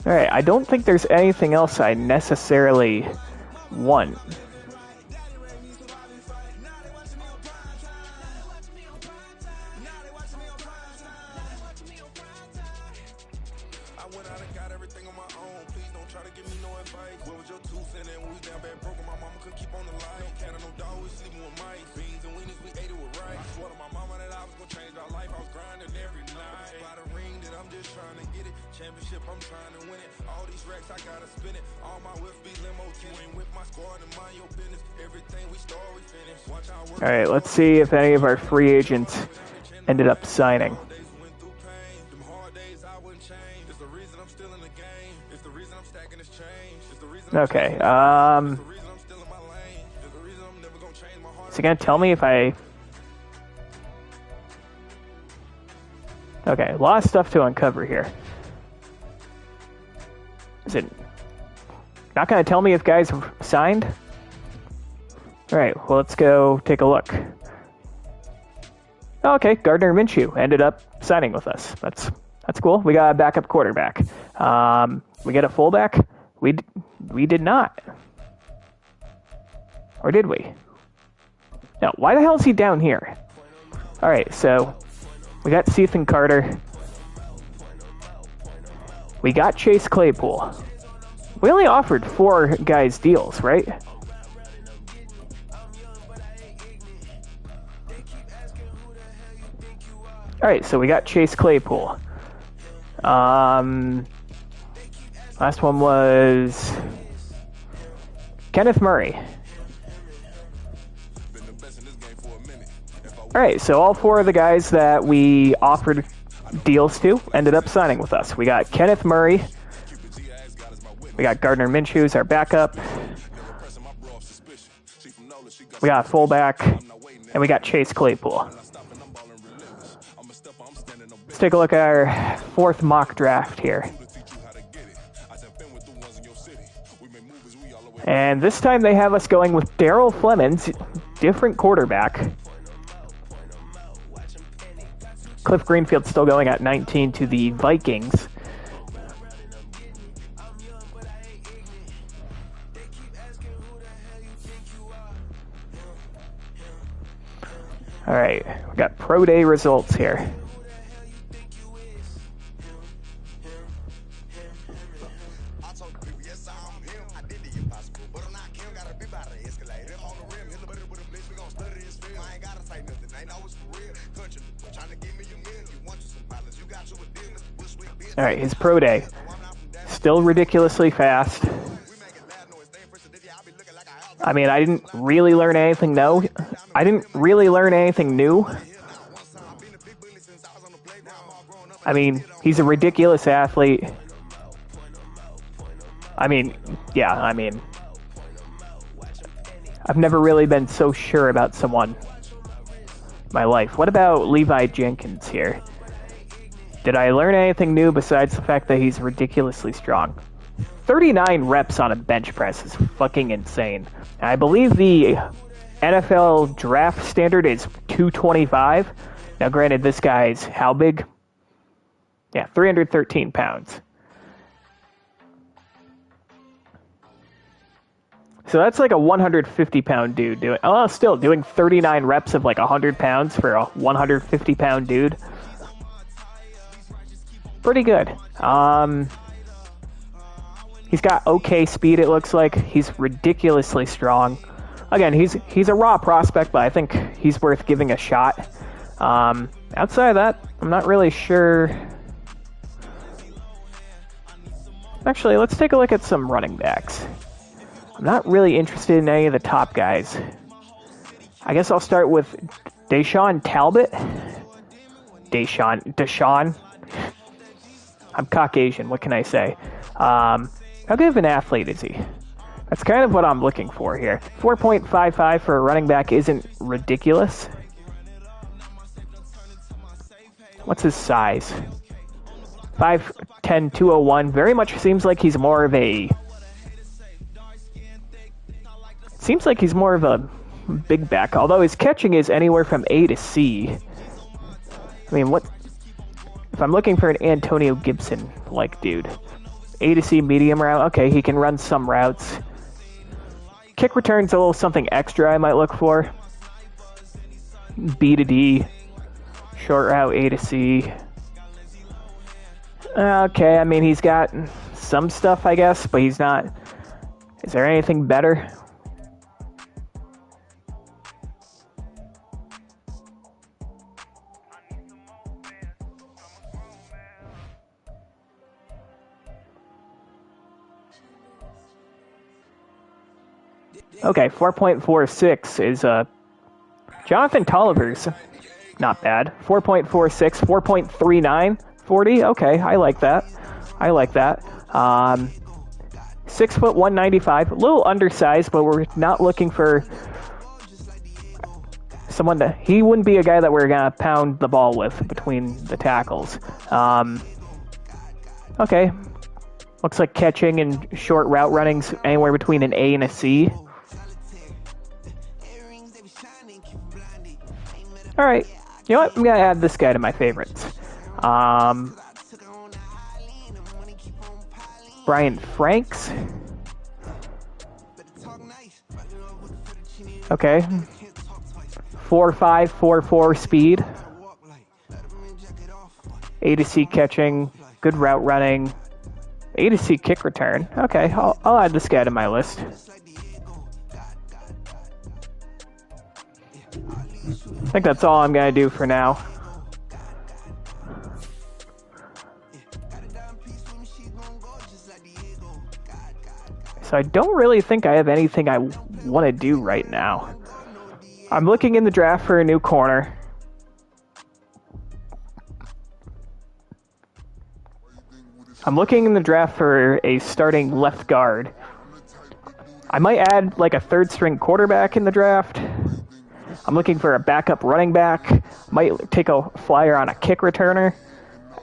[SPEAKER 2] Alright, I don't think there's anything else I necessarily want. All right, let's see if any of our free agents ended up signing. Okay, is he gonna tell me if I... Okay, a lot of stuff to uncover here. Is it not gonna tell me if guys have signed? Alright, well, let's go take a look. Okay, Gardner Minshew ended up signing with us. That's cool. We got a backup quarterback. We get a fullback? We did not. Or did we? No, why the hell is he down here? Alright, so we got Ethan Carter. We got Chase Claypool. We only offered 4 guys deals, right? Alright, so we got Chase Claypool. Last one was Kenneth Murray. Alright, so all 4 of the guys that we offered deals to ended up signing with us. We got Kenneth Murray. We got Gardner Minshew as our backup. We got a fullback. And we got Chase Claypool. Let's take a look at our 4th mock draft here. And this time they have us going with Darrell Flemings, different quarterback. Cliff Greenfield's still going at 19 to the Vikings. All right, we got pro day results here. All right, his pro day, still ridiculously fast. I mean, I didn't really learn anything new. I mean, he's a ridiculous athlete. I mean, yeah, I mean, I've never really been so sure about someone in my life. What about Levi Jenkins here? Did I learn anything new besides the fact that he's ridiculously strong? 39 reps on a bench press is fucking insane. I believe the NFL draft standard is 225. Now, granted, this guy's how big? Yeah, 313 pounds. So that's like a 150-pound dude doing 39 reps of like 100 pounds for a 150-pound dude. Pretty good. He's got okay speed, it looks like. He's ridiculously strong. Again, he's a raw prospect, but I think he's worth giving a shot. Outside of that, I'm not really sure. Actually, let's take a look at some running backs. I'm not really interested in any of the top guys. I guess I'll start with Deshaun Talbot. Deshaun. I'm Caucasian, what can I say? How good of an athlete is he? That's kind of what I'm looking for here. 4.55 for a running back isn't ridiculous. What's his size? 5'10", 201. Very much seems like he's more of a... Seems like he's more of a big back, although his catching is anywhere from A to C. I mean, what... If I'm looking for an Antonio Gibson-like dude... A to C medium route. Okay, he can run some routes. Kick return's a little something extra I might look for. B to D. Short route, A to C. Okay, I mean, he's got some stuff, I guess, but he's not... Is there anything better? Okay, 4.46 is Jonathan Tolliver's not bad. 4.46, 4.39, 40. Okay, I like that. 6 foot 195, a little undersized, but we're not looking for someone to. He wouldn't be a guy that we're gonna pound the ball with between the tackles. Okay, looks like catching and short route running's anywhere between an A and a C. All right, you know what? I'm gonna add this guy to my favorites. Brian Franks. Okay. 4.5, 4.4 speed. A to C catching, good route running. A to C kick return. Okay, I'll add this guy to my list. I think that's all I'm going to do for now. So I don't really think I have anything I want to do right now. I'm looking in the draft for a new corner. I'm looking in the draft for a starting left guard. I might add like a third string quarterback in the draft. I'm looking for a backup running back. Might take a flyer on a kick returner.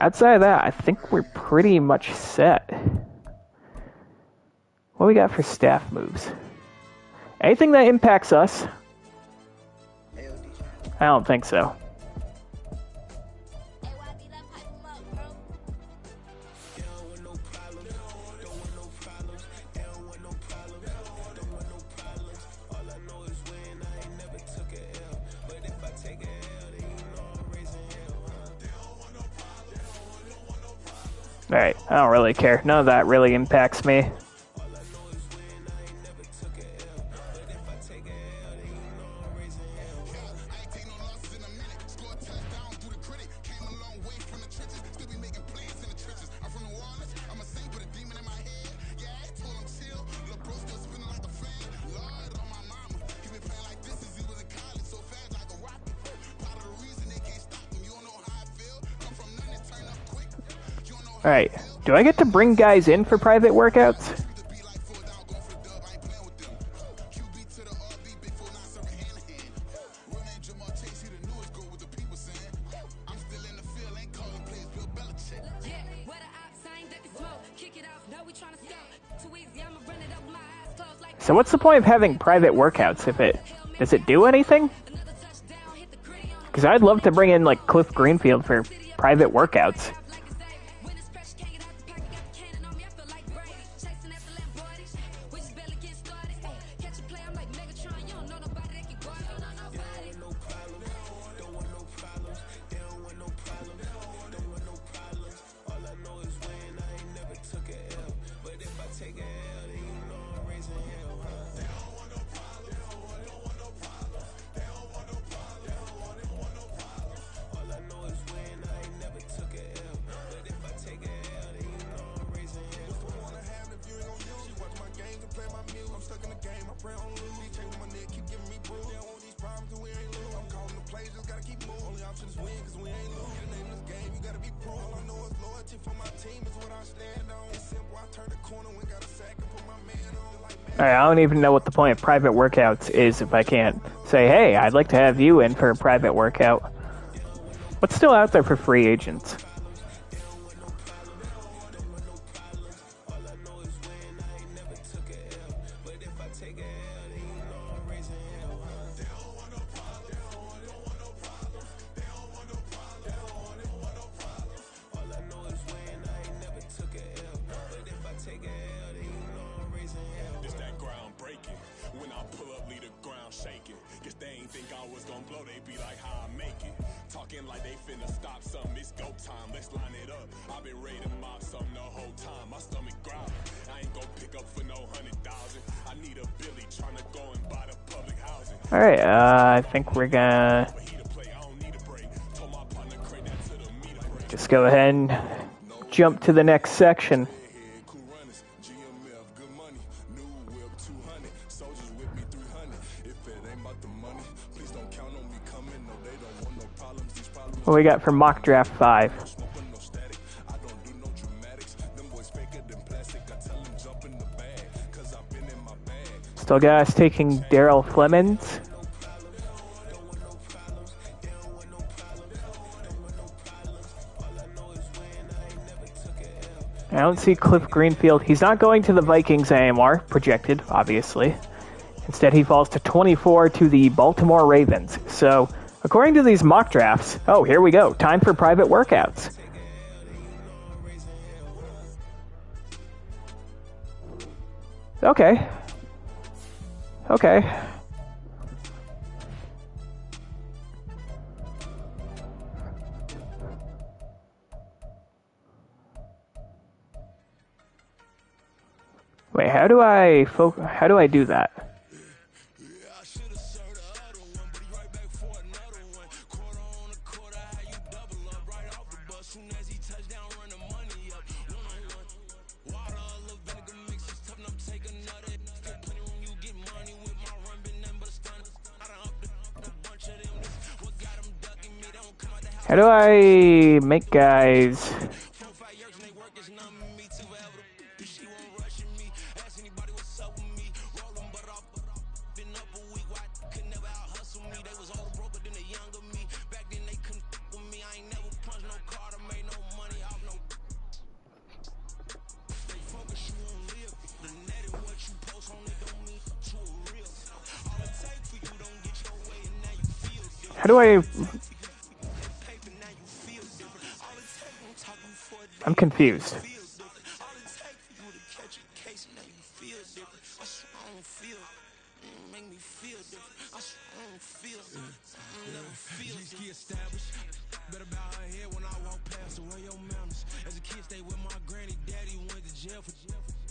[SPEAKER 2] Outside of that, I think we're pretty much set. What we got for staff moves? Anything that impacts us? I don't think so. Alright, I don't really care. None of that really impacts me. Alright, do I get to bring guys in for private workouts? So what's the point of having private workouts if does it do anything? Because I'd love to bring in like Cliff Greenfield for private workouts. Alright, I don't even know what the point of private workouts is if I can't say, hey, I'd like to have you in for a private workout. What's still out there for free agents? Alright, I think we're gonna just go ahead and jump to the next section. What we got for mock draft 5? Still got us taking Daryl Flemings. I don't see Cliff Greenfield. He's not going to the Vikings anymore, projected, obviously. Instead, he falls to 24 to the Baltimore Ravens. So, according to these mock drafts, oh, here we go. Time for private workouts. Okay. Okay. Wait, how do I do that? How do I make guys? How do I? I'm confused.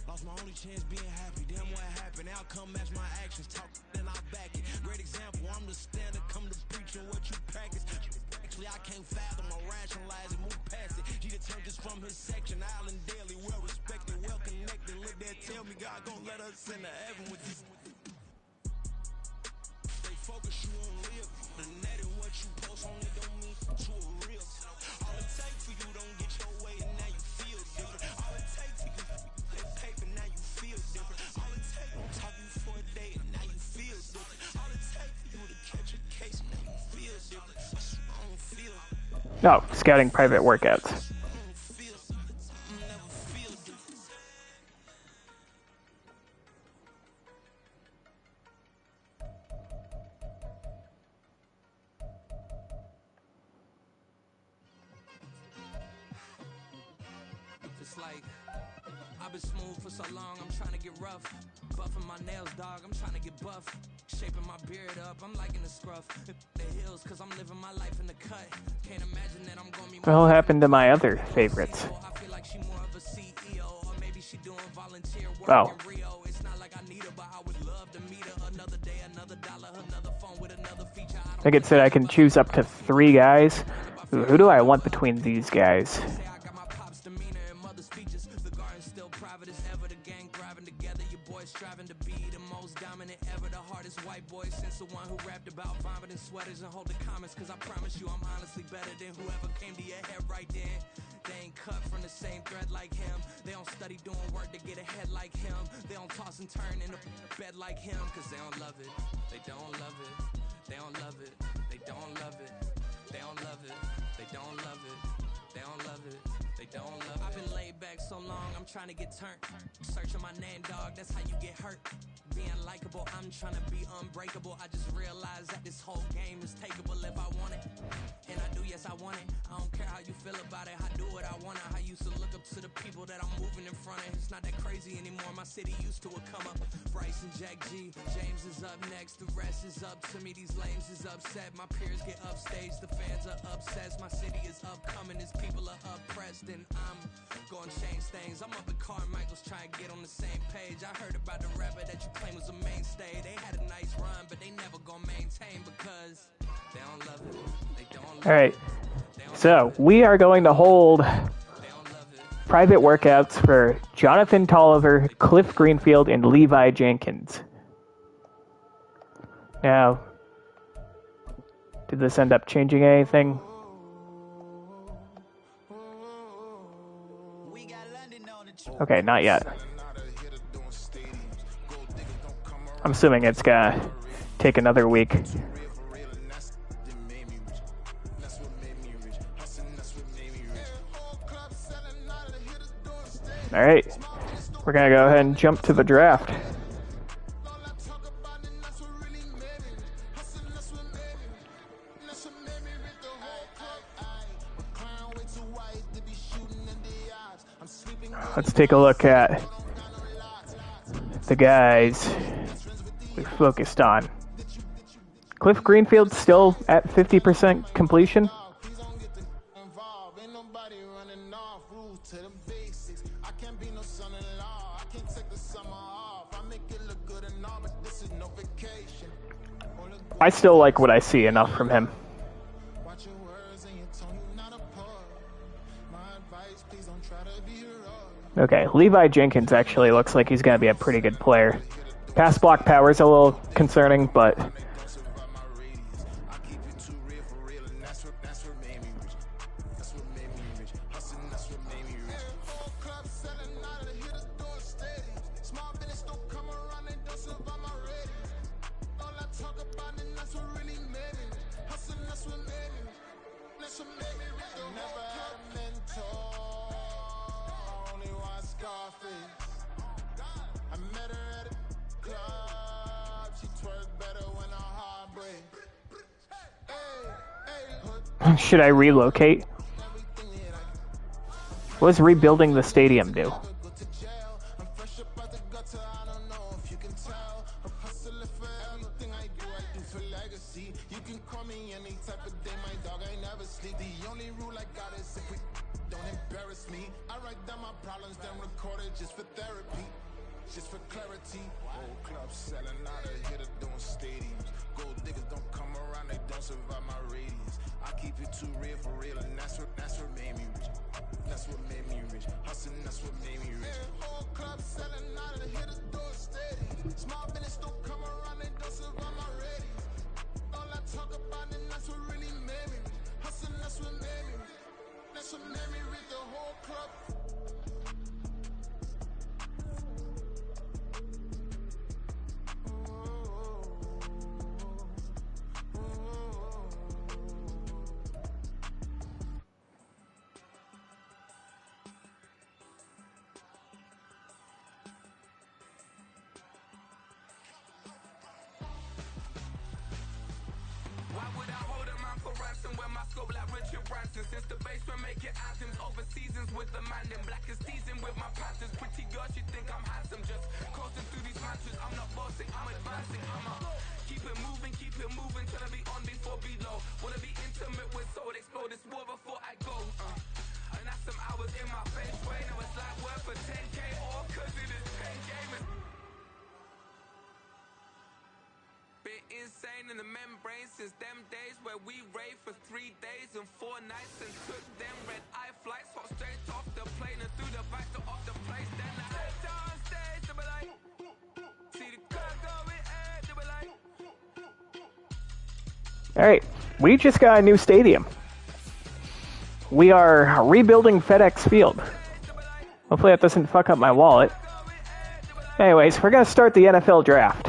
[SPEAKER 2] Lost my only chance being happy. Damn, what happened? Outcome match my actions. Talk, then I'll back it. Great example. I'm the standard. Come to preach on what you practice. Actually, I can't fathom or rationalize it. Move past it. He turned this from his section. Island daily, well respected, well connected. Look there, tell me God gon' let us into heaven with this. Stay focused, you won't live. The net and what you post on it don't mean to a real. All it takes for you don't get your way, and now you feel. No, scouting private workouts.
[SPEAKER 1] It's like I've been smooth for so long, I'm trying to get rough. Buffing my nails, dog, I'm trying to get buff. Shaping my beard up, I'm liking the scruff. The hills, cause I'm living my life in the cut. Can't imagine that I'm gonna be.
[SPEAKER 2] What the hell happened to my other favorites?
[SPEAKER 1] I feel like she more of a CEO, or maybe she doing volunteer work
[SPEAKER 2] Oh.
[SPEAKER 1] in Rio. It's not like I need her, but I would love to meet her. Another day, another dollar, another phone with another feature.
[SPEAKER 2] I think it said I can choose up to 3 guys. Who do I want between these guys?
[SPEAKER 1] Striving to be the most dominant ever, the hardest white boy since the one who rapped about vomiting sweaters and holding comments. Cause I promise you I'm honestly better than whoever came to your head right then. They ain't cut from the same thread like him. They don't study doing work to get ahead like him. They don't toss and turn in the bed like him. Cause they don't love it, they don't love it, they don't love it, they don't love it, they don't love it, they don't love it, they don't love it, they don't love it. I've been laid back so long, I'm trying to get turned. Searching my name, dog, that's how you get hurt. Being likable, I'm trying to be unbreakable. I just realized that this whole game is takeable if I want it. And I do, yes, I want it. I don't care how you feel about it, I do what I want. I used to look up to the people that I'm moving in front of. It's not that crazy anymore, my city used to it come up. Bryce and Jack G, James is up next, the rest is up to me. These lames is upset, my peers get upstaged, the fans are obsessed. My city is upcoming, his people are oppressed. And I'm gonna change things. I'm up at Carmichael's trying to get on the same page. I heard about the rapper that you claim was a mainstay. They had a nice run, but they never gonna maintain because they don't love it. They don't love it.
[SPEAKER 2] Alright, so we are going to hold private workouts for Jonathan Tolliver, Cliff Greenfield, and Levi Jenkins. Now, did this end up changing anything? Okay, not yet. I'm assuming it's gonna take another week. Alright, we're gonna go ahead and jump to the draft. Let's take a look at the guys we focused on. Cliff Greenfield still at 50% completion. I still like what I see enough from him. Okay, Levi Jenkins actually looks like he's going to be a pretty good player. Pass block power is a little concerning, but should I relocate? What does rebuilding the stadium do?
[SPEAKER 1] when making anthems over seasons with the man in black is seasoned with my patterns. Pretty girls, you think I'm handsome, just coasting through these matches. I'm not bossing, I'm advancing. Keep it moving till I be on before below. Wanna be intimate with soul, explore this war before I go. And that's some hours in my face way. Now it's like work for 10K or cause it is 10 gamers. Been insane in the membrane since them days where we raved for 3 days and 4 nights and took them red eye flights, hot straight off the plane and through the back door of the place. Then I head down stage, they be like, see the crowd going air, they be like.
[SPEAKER 2] All right, we just got a new stadium. We are rebuilding FedEx Field. Hopefully that doesn't fuck up my wallet. Anyways, we're gonna start the NFL draft.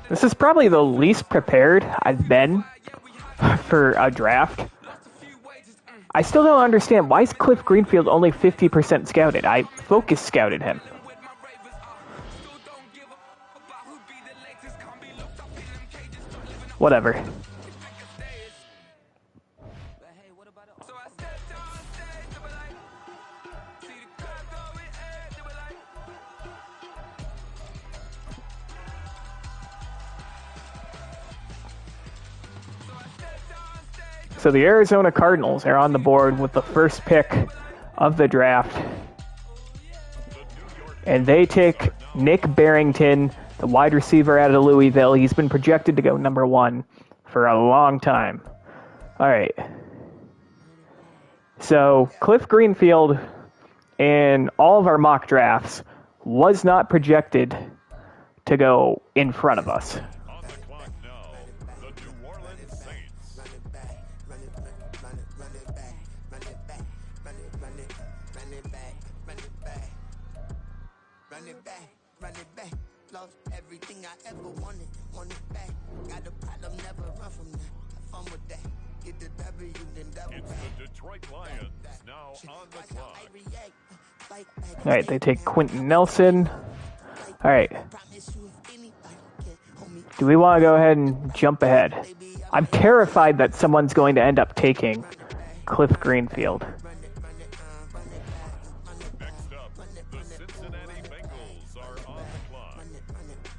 [SPEAKER 2] This is probably the least prepared I've been for a draft. I still don't understand, why is Cliff Greenfield only 50% scouted? I focus scouted him. Whatever. So the Arizona Cardinals are on the board with the first pick of the draft. And they take Nick Barrington, the wide receiver out of Louisville. He's been projected to go number 1 for a long time. All right. So Cliff Greenfield in all of our mock drafts was not projected to go in front of us. All right, they take Quentin Nelson. All right. Do we want to go ahead and jump ahead? I'm terrified that someone's going to end up taking Cliff Greenfield.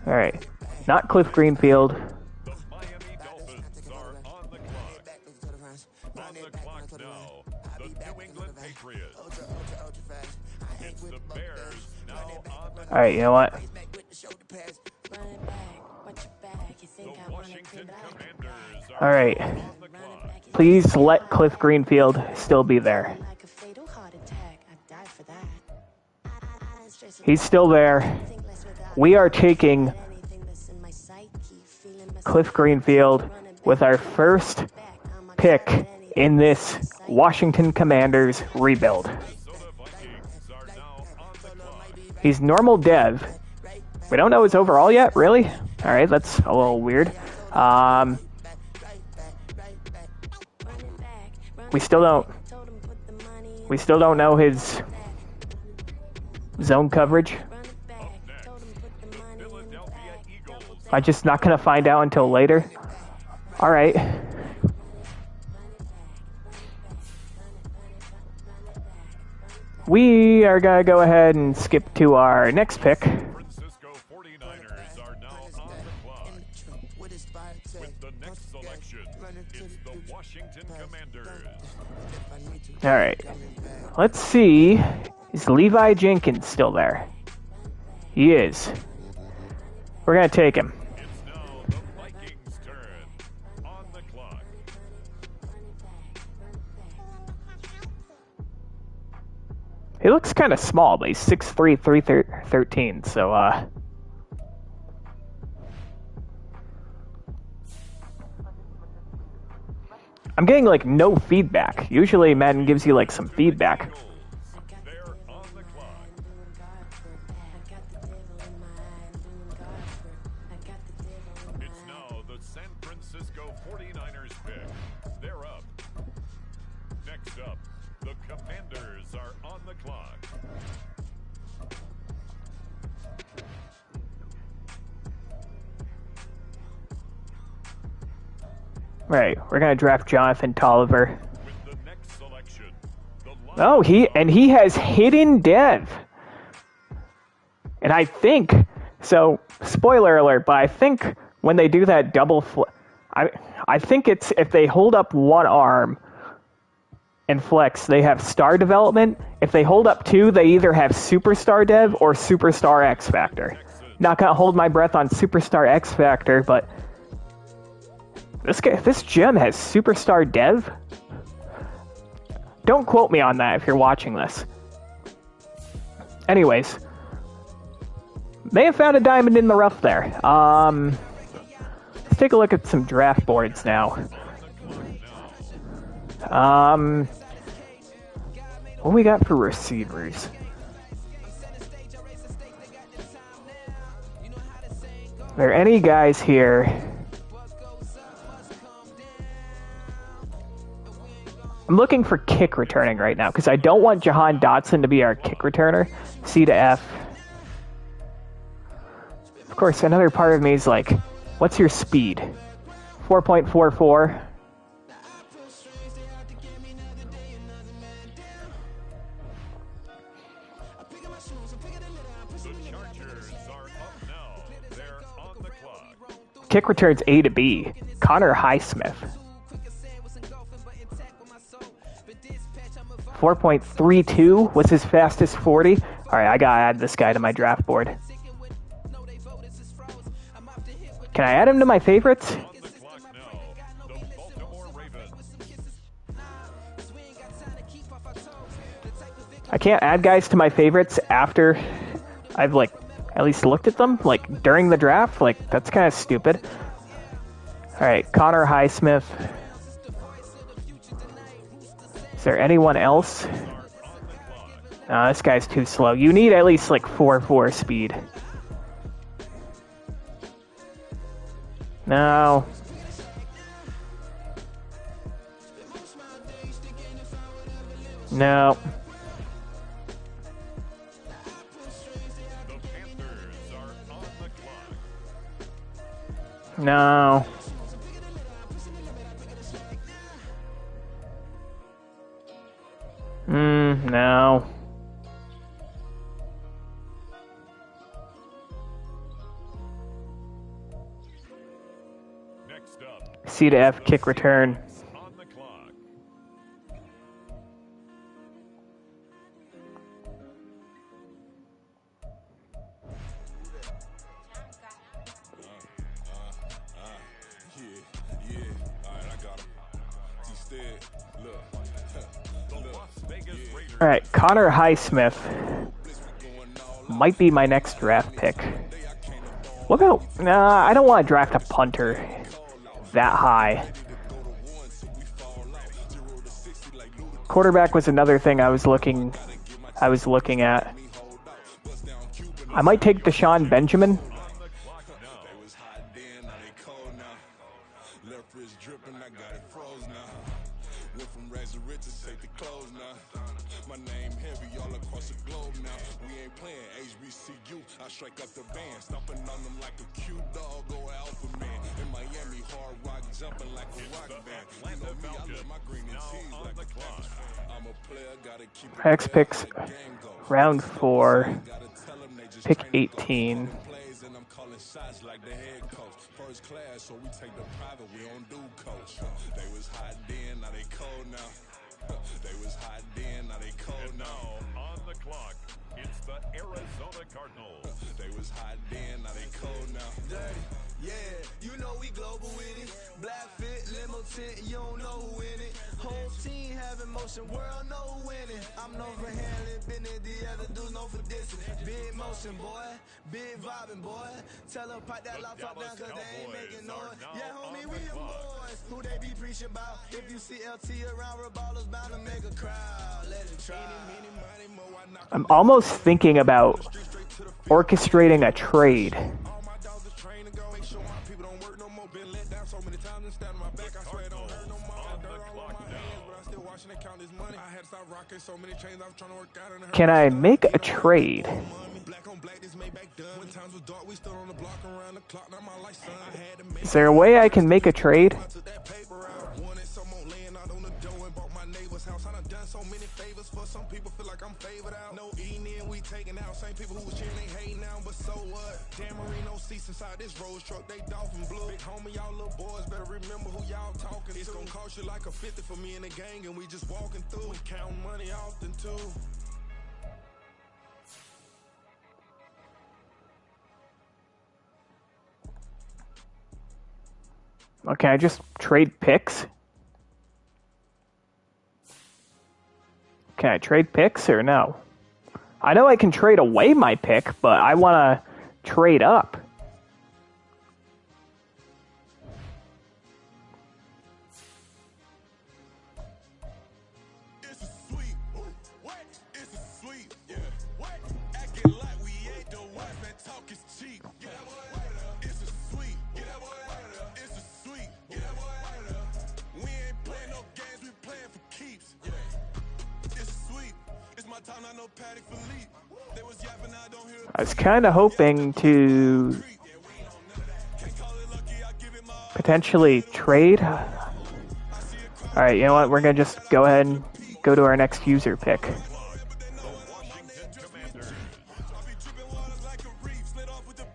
[SPEAKER 2] All right, not Cliff Greenfield. All right, you know what? All right. Please let Cliff Greenfield still be there. He's still there. We are taking Cliff Greenfield with our first pick in this Washington Commanders rebuild. He's normal dev. We don't know his overall yet, really? All right, that's a little weird. We still don't know his zone coverage. I'm just not gonna find out until later. All right. We are going to go ahead and skip to our next pick.
[SPEAKER 4] Francisco 49ers are now on the clock. With the next selection, it's the Washington Commanders.
[SPEAKER 2] All right. Let's see. Is Levi Jenkins still there? He is. We're going to take him.
[SPEAKER 4] It's now the Vikings' turn on the clock.
[SPEAKER 2] He looks kind of small, but he's 6'3", 313, so, I'm getting, like, no feedback. Usually Madden gives you, like, some feedback.
[SPEAKER 4] They're on the clock. It's now the San Francisco 49ers pick. They're up. Next up, the Commanders are on the clock.
[SPEAKER 2] Right, we're gonna draft Jonathan Tolliver.
[SPEAKER 4] With the next selection,
[SPEAKER 2] Oh, he has hidden dev. And I think, so spoiler alert, but I think when they do that double I think it's if they hold up one arm and flex, they have star development. If they hold up two, they either have superstar dev or superstar X Factor. Not gonna hold my breath on superstar X Factor, but this gem has superstar dev? Don't quote me on that if you're watching this. Anyways, may have found a diamond in the rough there. Let's take a look at some draft boards now. What we got for receivers? Are there any guys here? I'm looking for kick returning right now because I don't want Jahan Dotson to be our kick returner. C to F. Of course, another part of me is like, what's your speed? 4.44. Kick returns A to B. Connor Highsmith. 4.32 was his fastest 40. All right, I gotta add this guy to my draft board. Can I add him to my favorites? I can't add guys to my favorites after I've like at least looked at them, like during the draft. Like that's kind of stupid. All right, Connor Highsmith. Is there anyone else? This guy's too slow. You need at least like 4.4 speed. No. No. No. No.
[SPEAKER 4] next up,
[SPEAKER 2] C to F kick return.
[SPEAKER 4] on the clock.
[SPEAKER 2] All right, Connor Highsmith might be my next draft pick. What about? Nah, I don't want to draft a punter that high. Quarterback was another thing I was looking at. I might take Deshaun Benjamin. X picks round 4, pick 18.
[SPEAKER 5] So we take the private, we don't do coach. They was hot then, now they cold now. They was hot then, now they cold
[SPEAKER 4] Now on the clock, it's the Arizona Cardinals.
[SPEAKER 5] They was hot then, now they cold now.
[SPEAKER 1] Yeah, you know we global with it. Black fit, limo tint, you don't know who in it. Whole team having motion, world know who winning. I'm known for handling business, the other dudes known for dissing. Big motion, boy, big vibing, boy. Tell them pipe that lock top down, cause they ain't making noise. Yeah, homie, we them boys. Who they be preaching about? If you see LT around, Reballo's bound to make a crowd. Let it try.
[SPEAKER 2] I'm almost thinking about orchestrating a trade. Can I make a trade? Is there a way I can make a trade?
[SPEAKER 5] Inside this Rolls truck, they dolphin blue. Big homie, y'all little boys better remember who y'all talking. It's gonna cost you like a 50 for me and the gang, and we just walking through. We counting money often too.
[SPEAKER 2] Okay, I just trade picks. Can I trade picks or no? I know I can trade away my pick, but I want to trade up. I was kind of hoping to potentially trade. Alright, you know what? We're going to just go ahead and go to our next user pick.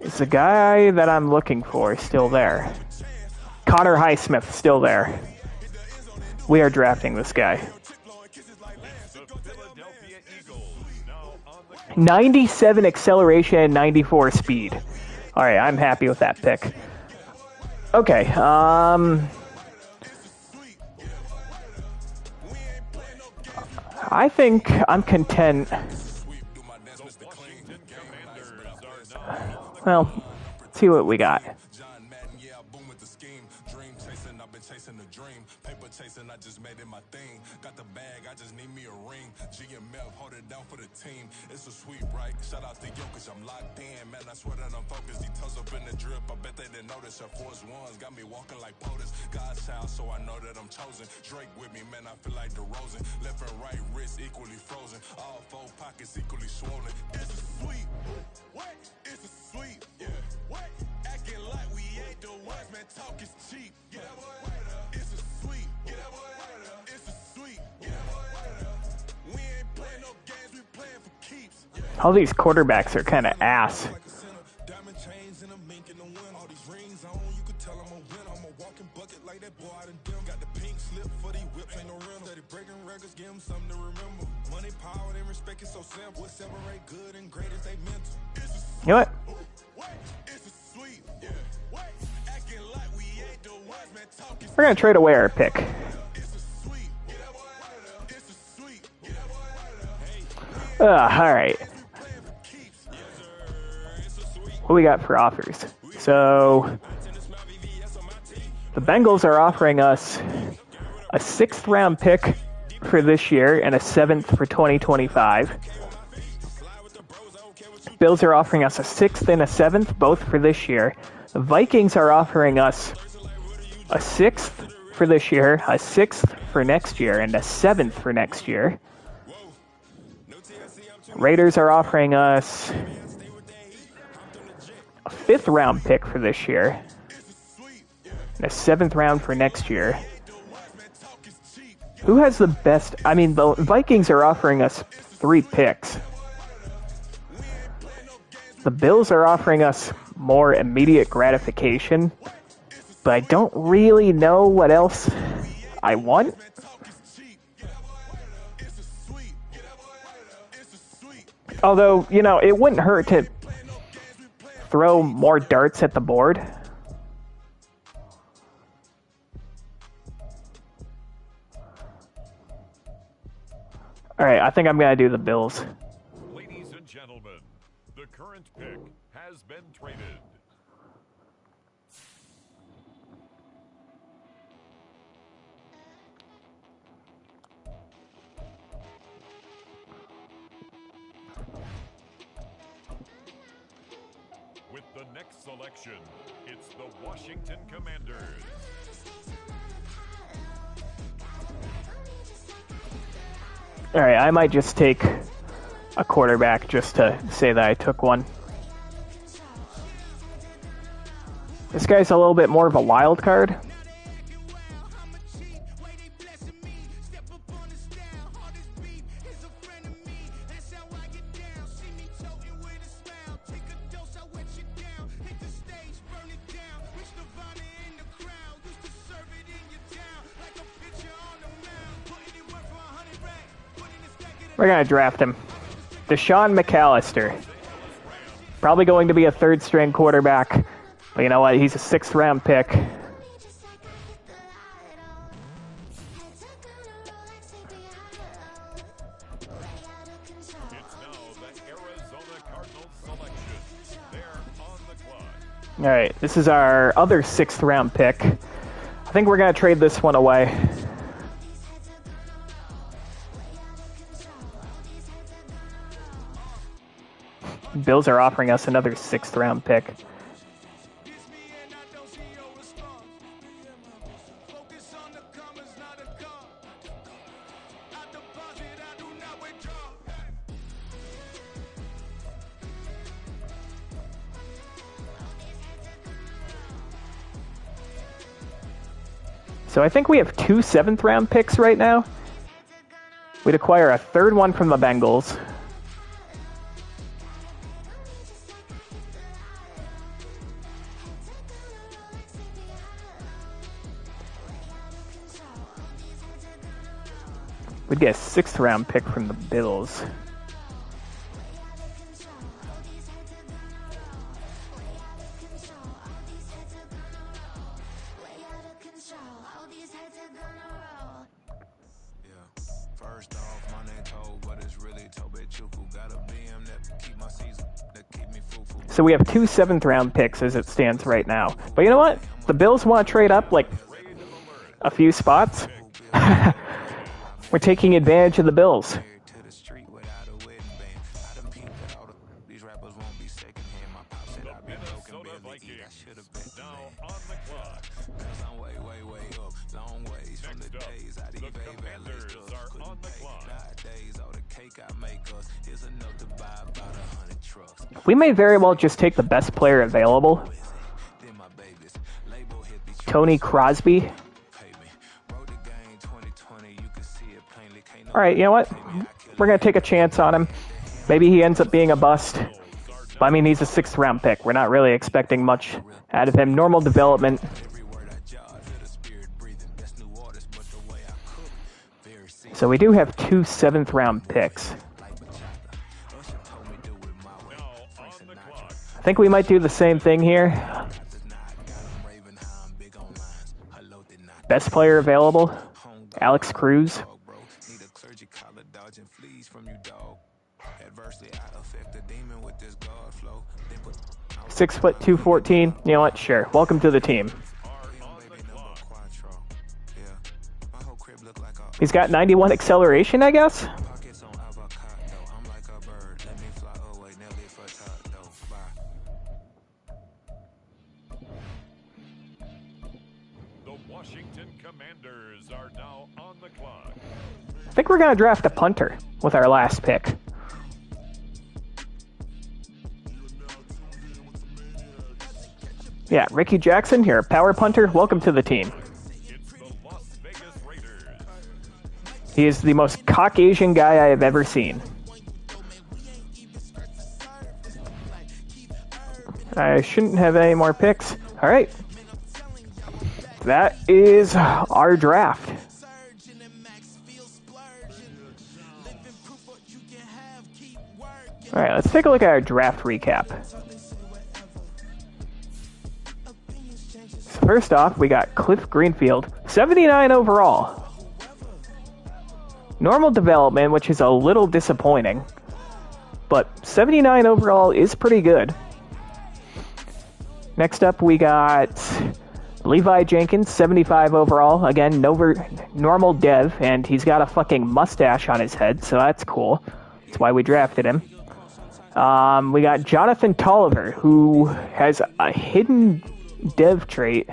[SPEAKER 2] Is the guy that I'm looking for still there? Connor Highsmith still there. We are drafting this guy. 97 acceleration, 94 speed. Alright, I'm happy with that pick. Okay, I think I'm content. Well, let's see what we got.
[SPEAKER 5] I just made it my thing. Got the bag, I just need me a ring. GMF, hold it down for the team. It's a sweep, right? Shout out to Jokic, I'm locked in. Man, I swear that I'm focused. He toes up in the drip. I bet they didn't notice. Air Force Ones got me walking like POTUS. God's child, so I know that I'm chosen. Drake with me, man, I feel like DeRozan. Left and right wrist equally frozen. All four pockets equally swollen. It's a sweep. What? It's a sweep. Yeah. What? Acting like we ain't the ones, man. Talk is cheap. Yeah. It's a sweep.
[SPEAKER 2] All these quarterbacks are kind of ass. You know what? We're going to trade away our pick. Alright. What we got for offers? So, the Bengals are offering us a 6th round pick for this year and a 7th for 2025. Bills are offering us a 6th and a 7th, both for this year. The Vikings are offering us a 6th for this year, a 6th for next year, and a 7th for next year. Raiders are offering us a 5th round pick for this year and a 7th round for next year. Who has the best? I mean, the Vikings are offering us 3 picks. The Bills are offering us more immediate gratification, but I don't really know what else I want. Although, you know, it wouldn't hurt to throw more darts at the board. Alright, I think I'm going to do the Bills.
[SPEAKER 4] Ladies and gentlemen, the current pick has been traded. With the next selection, it's the Washington Commanders.
[SPEAKER 2] All right, I might just take a quarterback just to say that I took one. This guy's a little bit more of a wild card. We're going to draft him. Deshaun McAllister. Probably going to be a third-string quarterback. But you know what? He's a 6th-round pick. All right, this is our other 6th-round pick. I think we're going to trade this one away. Bills are offering us another 6th-round pick. So I think we have 2 7th-round picks right now. We'd acquire a 3rd one from the Bengals. We'd get a 6th-round pick from the Bills. So we have 2 7th-round picks as it stands right now. But you know what? The Bills want to trade up like a few spots. We're taking advantage of the Bills. We may very well just take the best player available. Tony Crosby. All right, you know what? We're going to take a chance on him. Maybe he ends up being a bust. But, I mean, he's a 6th-round pick. We're not really expecting much out of him. Normal development. So we do have 2 7th-round picks. I think we might do the same thing here. Best player available, Alex Cruz. 6', 214. You know what? Sure. Welcome to the team. He's got 91 acceleration, I guess. I think we're going to draft a punter with our last pick. Yeah, Ricky Jackson here, power punter. Welcome to the team. He is the most Caucasian guy I have ever seen. I shouldn't have any more picks. All right. That is our draft. All right, let's take a look at our draft recap. So first off, we got Cliff Greenfield, 79 overall. Normal development, which is a little disappointing, but 79 overall is pretty good. Next up, we got Levi Jenkins, 75 overall. Again, normal dev, and he's got a fucking mustache on his head, so that's cool. That's why we drafted him. We got Jonathan Tolliver, who has a hidden dev trait.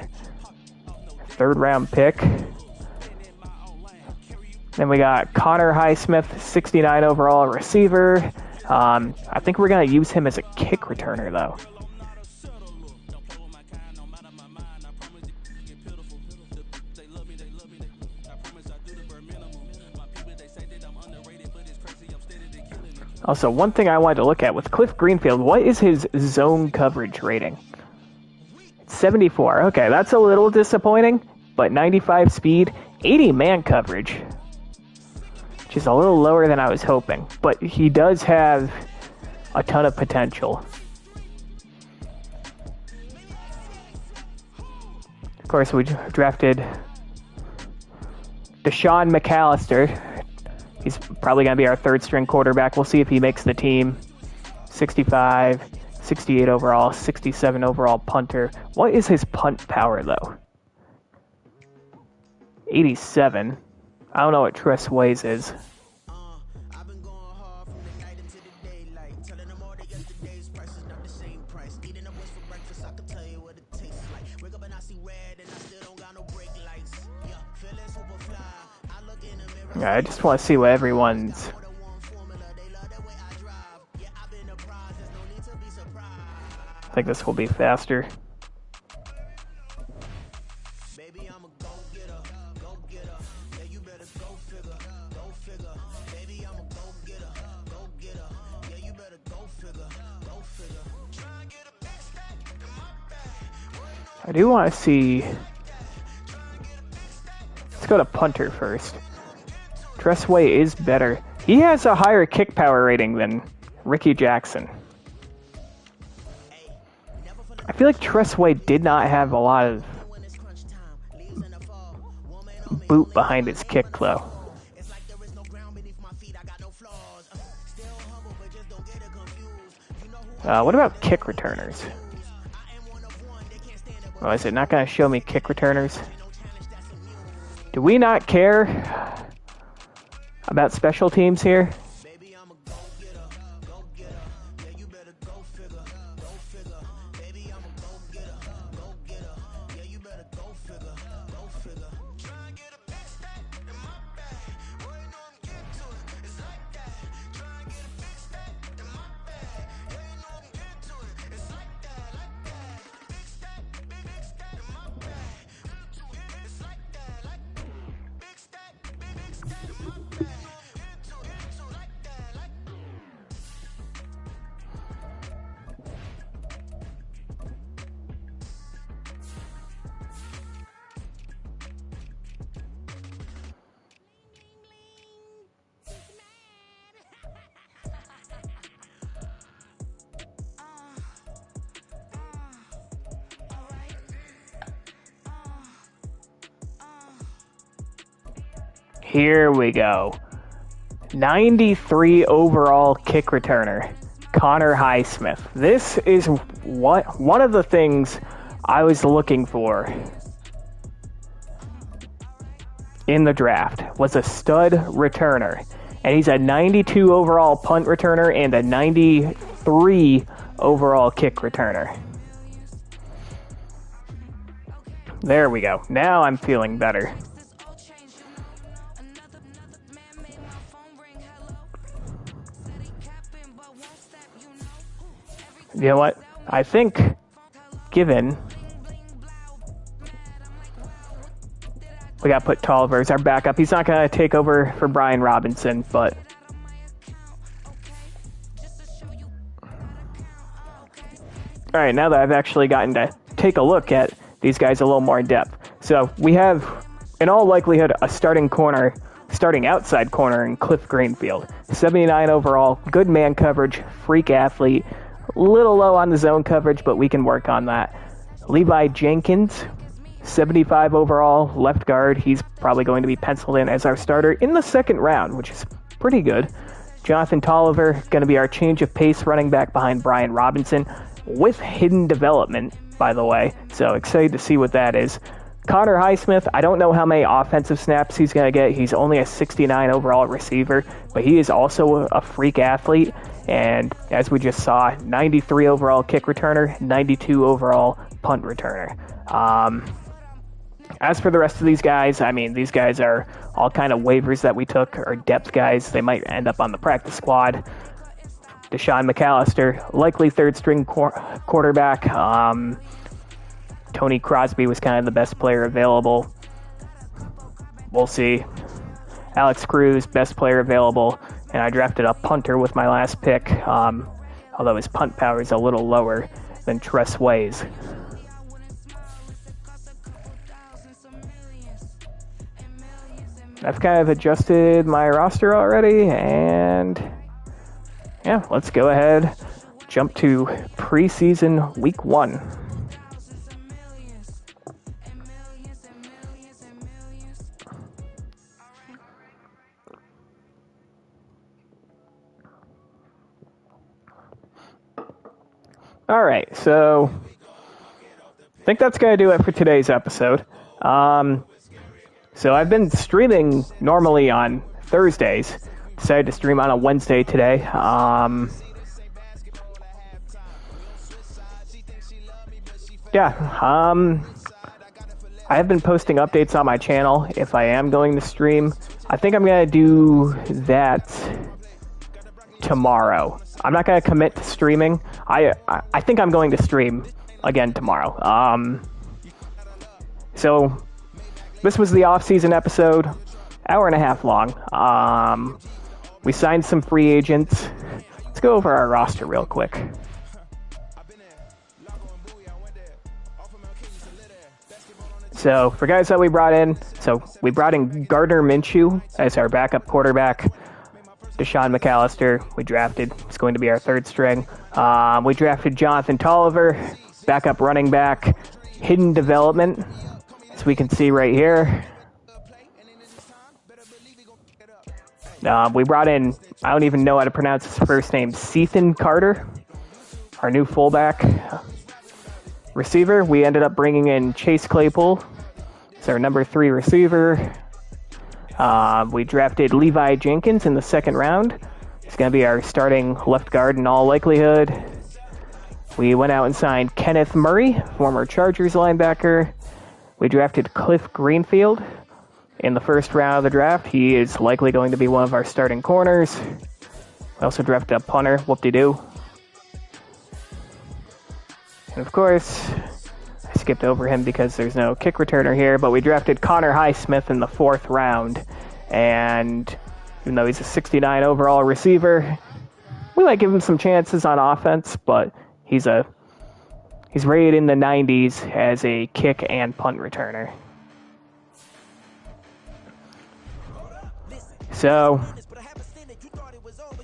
[SPEAKER 2] 3rd round pick. Then we got Connor Highsmith, 69 overall receiver. I think we're going to use him as a kick returner, though. Also, one thing I wanted to look at with Cliff Greenfield, what is his zone coverage rating? 74. Okay, that's a little disappointing, but 95 speed, 80 man coverage, which is a little lower than I was hoping, but he does have a ton of potential. Of course, we drafted Deshaun McAllister. He's probably going to be our third string quarterback. We'll see if he makes the team. 65, 68 overall, 67 overall punter. What is his punt power, though? 87. I don't know what Tress Ways is. I just want to see what everyone's... I think this will be faster. I do want to see... Let's go to punter first. Tressway is better. He has a higher kick power rating than Ricky Jackson. I feel like Tressway did not have a lot of boot behind his kick, though. What about kick returners? Oh, is it not going to show me kick returners? Do we not care about special teams here? Here we go. 93 overall kick returner, Connor Highsmith. This is one of the things I was looking for in the draft, was a stud returner. And he's a 92 overall punt returner and a 93 overall kick returner. There we go. Now I'm feeling better. You know what? I think, given... We got to put Tolliver as our backup. He's not going to take over for Brian Robinson, but... Alright, now that I've actually gotten to take a look at these guys a little more in depth. So, we have, in all likelihood, a starting outside corner in Cliff Greenfield. 79 overall, good man coverage, freak athlete. Little low on the zone coverage, but we can work on that. Levi Jenkins, 75 overall, left guard. He's probably going to be penciled in as our starter in the second round, which is pretty good. Jonathan Tolliver, going to be our change of pace running back behind Brian Robinson, with hidden development, by the way. So excited to see what that is. Connor Highsmith, I don't know how many offensive snaps he's going to get. He's only a 69 overall receiver, but he is also a freak athlete. And as we just saw, 93 overall kick returner, 92 overall punt returner. As for the rest of these guys, I mean, these guys are all kind of waivers that we took, or depth guys. They might end up on the practice squad. Deshaun McAllister, likely third-string quarterback. Tony Crosby was kind of the best player available. We'll see. Alex Cruz, best player available. And I drafted a punter with my last pick, although his punt power is a little lower than Tress Ways. I've kind of adjusted my roster already, and yeah, let's go ahead, jump to preseason week 1. All right, so I think that's going to do it for today's episode. So I've been streaming normally on Thursdays. Decided to stream on a Wednesday today. I have been posting updates on my channel if I am going to stream. I think I'm going to do that tomorrow. I'm not going to commit to streaming. I think I'm going to stream again tomorrow. So this was the off-season episode, hour and a half long. We signed some free agents. Let's go over our roster real quick. So for guys that we brought in, we brought in Gardner Minshew as our backup quarterback. Deshaun McAllister, we drafted. He's going to be our third string. We drafted Jonathan Tolliver, backup running back, hidden development, as we can see right here. We brought in, I don't even know how to pronounce his first name, Sethan Carter, our new fullback. Receiver, we ended up bringing in Chase Claypool. He's our number 3 receiver. We drafted Levi Jenkins in the second round. He's going to be our starting left guard in all likelihood. We went out and signed Kenneth Murray, former Chargers linebacker. We drafted Cliff Greenfield in the first round of the draft. He is likely going to be one of our starting corners. We also drafted a punter, whoop-de-doo. And of course, I skipped over him because there's no kick returner here, but we drafted Connor Highsmith in the 4th round. And even though he's a 69 overall receiver, we might give him some chances on offense, but he's rated in the 90s as a kick and punt returner. So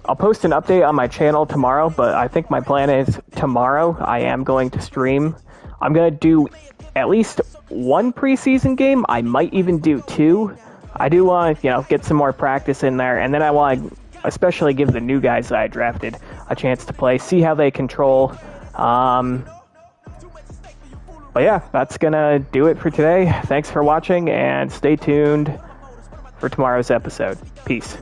[SPEAKER 2] I'll post an update on my channel tomorrow, but I think my plan is tomorrow I am going to stream. I'm going to do at least 1 preseason game. I might even do 2. I do want to, get some more practice in there, and then I want to especially give the new guys that I drafted a chance to play, see how they control. But yeah, that's going to do it for today. Thanks for watching, and stay tuned for tomorrow's episode. Peace.